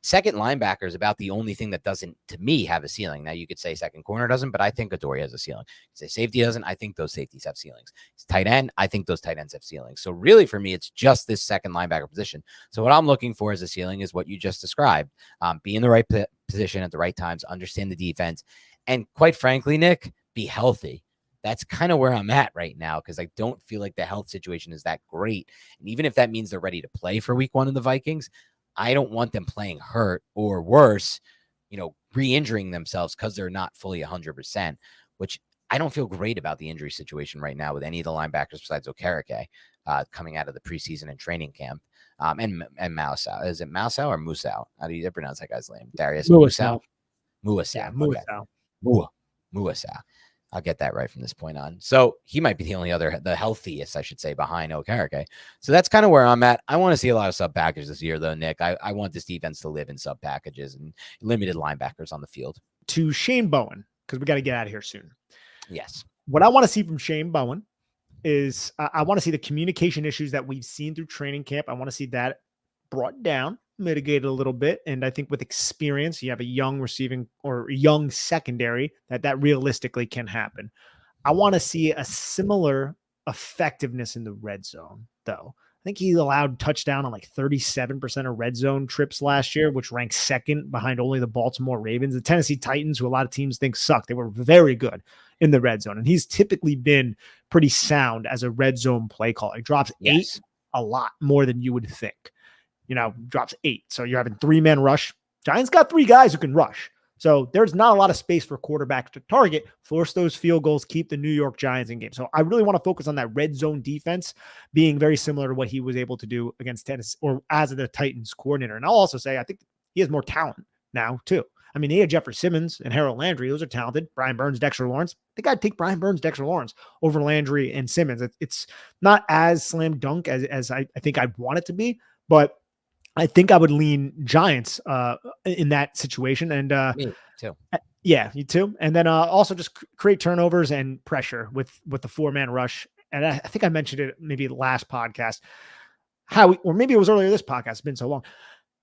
second linebacker is about the only thing that doesn't, to me, have a ceiling. Now, you could say second corner doesn't, but I think Adori has a ceiling. You say safety doesn't, I think those safeties have ceilings. It's tight end, I think those tight ends have ceilings. So really, for me, it's just this second linebacker position. So what I'm looking for as a ceiling is what you just described. Be in the right position at the right times, understand the defense, and quite frankly, Nick, be healthy. That's kind of where I'm at right now because I don't feel like the health situation is that great. And even if that means they're ready to play for week 1 of the Vikings, I don't want them playing hurt or worse, re-injuring themselves because they're not fully 100%, which I don't feel great about the injury situation right now with any of the linebackers besides Okereke coming out of the preseason and training camp. And Muasau. Is it Muasau or Musau? How do you pronounce that guy's name? Darius Muasau? Muasau. Yeah, Muasau. Okay. Muasau. I'll get that right from this point on. So he might be the healthiest, I should say, behind Okereke. So that's kind of where I'm at. I want to see a lot of sub packages this year, though, Nick. I want this defense to live in sub packages and limited linebackers on the field. To Shane Bowen, because we got to get out of here soon. Yes. What I want to see from Shane Bowen is I want to see the communication issues that we've seen through training camp. I want to see that brought down, mitigated a little bit. And I think with experience, you have a young receiving or young secondary that realistically can happen. I want to see a similar effectiveness in the red zone, though. I think he allowed touchdown on like 37% of red zone trips last year, which ranks second behind only the Baltimore Ravens. The Tennessee Titans, who a lot of teams think suck, they were very good in the red zone. And he's typically been pretty sound as a red zone play caller. He drops 8 a lot more than you would think. Drops 8. So you're having 3-man rush. Giants got 3 guys who can rush. So there's not a lot of space for quarterbacks to target, force those field goals, keep the New York Giants in game. So I really want to focus on that red zone defense being very similar to what he was able to do against Tennessee or as the Titans coordinator. And I'll also say, I think he has more talent now too. I mean, he had Jeffrey Simmons and Harold Landry. Those are talented. Brian Burns, Dexter Lawrence. I think I'd take Brian Burns, Dexter Lawrence over Landry and Simmons. It's not as slam dunk as I think I'd want it to be, but I think I would lean Giants in that situation. And me too. Yeah, you too. And then also just create turnovers and pressure with the 4-man rush. And I think I mentioned it maybe last podcast, or maybe it was earlier this podcast. It's been so long.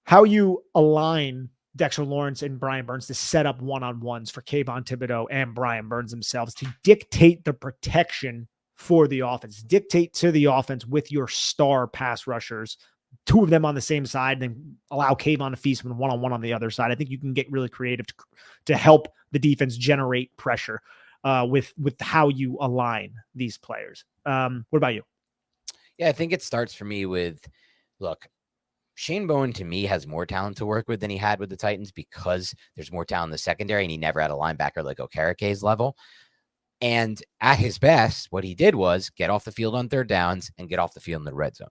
How you align Dexter Lawrence and Brian Burns to set up one-on-ones for Kayvon Thibodeau and Brian Burns themselves to dictate the protection for the offense, dictate to the offense with your star pass rushers, 2 of them on the same side, then allow Kayvon to feast with one-on-one on the other side. I think you can get really creative to help the defense generate pressure with how you align these players. What about you? Yeah, I think it starts for me with, look, Shane Bowen, to me, has more talent to work with than he had with the Titans because there's more talent in the secondary, and he never had a linebacker like Okereke's level. And at his best, what he did was get off the field on third downs and get off the field in the red zone.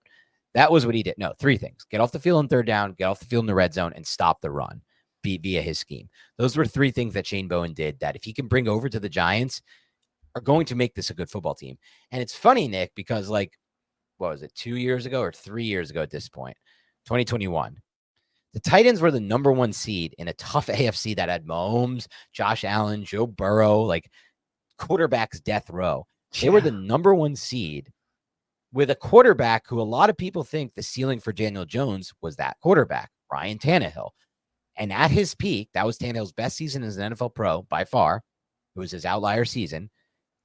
That was what he did. No, three things. Get off the field on third down, get off the field in the red zone, and stop the run via his scheme. Those were three things that Shane Bowen did that if he can bring over to the Giants are going to make this a good football team. And it's funny, Nick, because what was it, 2 years ago or 3 years ago at this point, 2021, the Titans were the number 1 seed in a tough AFC that had Mahomes, Josh Allen, Joe Burrow, quarterback's death row. They were the number 1 seed with a quarterback who a lot of people think the ceiling for Daniel Jones was that quarterback, Ryan Tannehill. And at his peak, that was Tannehill's best season as an NFL pro by far. It was his outlier season.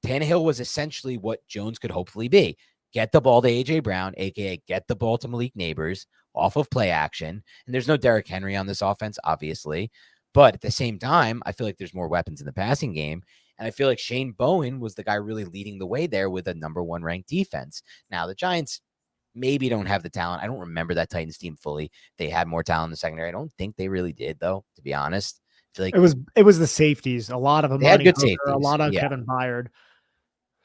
Tannehill was essentially what Jones could hopefully be. Get the ball to A.J. Brown, a.k.a. get the ball to Malik Neighbors off of play action. And there's no Derrick Henry on this offense, obviously. But at the same time, I feel like there's more weapons in the passing game. And I feel like Shane Bowen was the guy really leading the way there with a number 1 ranked defense. Now, the Giants maybe don't have the talent. I don't remember that Titans team fully. They had more talent in the secondary. I don't think they really did, though, to be honest. I feel like it was the safeties. A lot of them had good safeties. A lot of Kevin Byard.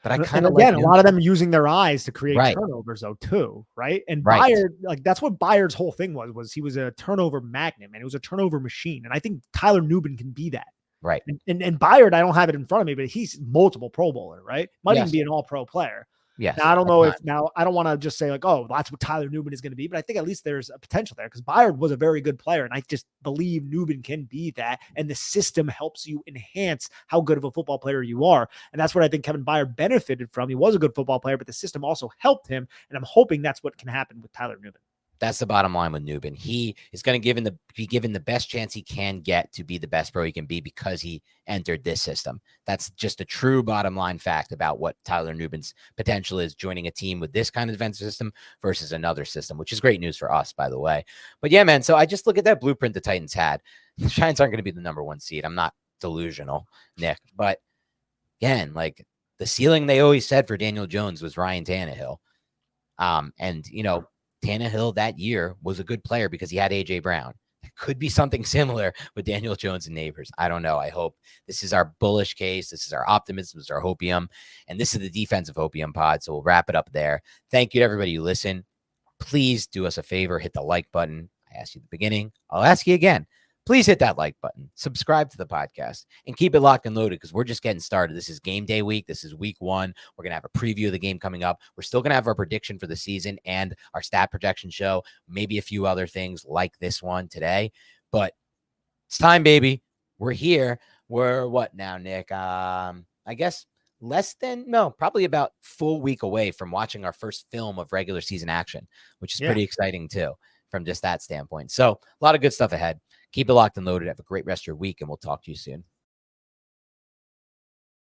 But I kind of like a lot of them using their eyes to create right. turnovers though too, right? And right. Byard, that's what Byard's whole thing was he was a turnover magnet, and it was a turnover machine. And I think Tyler Nuen can be that. Right. And Byard, I don't have it in front of me, but he's multiple Pro Bowler, right? Might even be an all-pro player. Yes. Now, I don't know I don't want to just say oh, that's what Tyler Nuen is going to be, but I think at least there's a potential there because Byard was a very good player. And I just believe Nuen can be that. And the system helps you enhance how good of a football player you are. And that's what I think Kevin Byard benefited from. He was a good football player, but the system also helped him. And I'm hoping that's what can happen with Tyler Nuen. That's the bottom line with Nuen. He is going to be given the best chance he can get to be the best pro he can be because he entered this system. That's just a true bottom line fact about what Tyler Nuben's potential is joining a team with this kind of defensive system versus another system, which is great news for us, by the way. But yeah, man, so I just look at that blueprint the Titans had. The Giants aren't going to be the number 1 seed. I'm not delusional, Nick. But again, the ceiling they always said for Daniel Jones was Ryan Tannehill. Tannehill that year was a good player because he had A.J. Brown. It could be something similar with Daniel Jones and Neighbors. I don't know. I hope this is our bullish case. This is our optimism. This is our hopium. And this is the defensive hopium pod. So we'll wrap it up there. Thank you to everybody who listened. Please do us a favor. Hit the like button. I asked you at the beginning. I'll ask you again. Please hit that like button, subscribe to the podcast, and keep it locked and loaded because we're just getting started. This is game day week. This is week 1. We're going to have a preview of the game coming up. We're still going to have our prediction for the season and our stat projection show, maybe a few other things like this one today. But it's time, baby. We're here. We're what now, Nick? I guess probably about full week away from watching our first film of regular season action, which is pretty exciting too from just that standpoint. So a lot of good stuff ahead. Keep it locked and loaded. Have a great rest of your week, and we'll talk to you soon.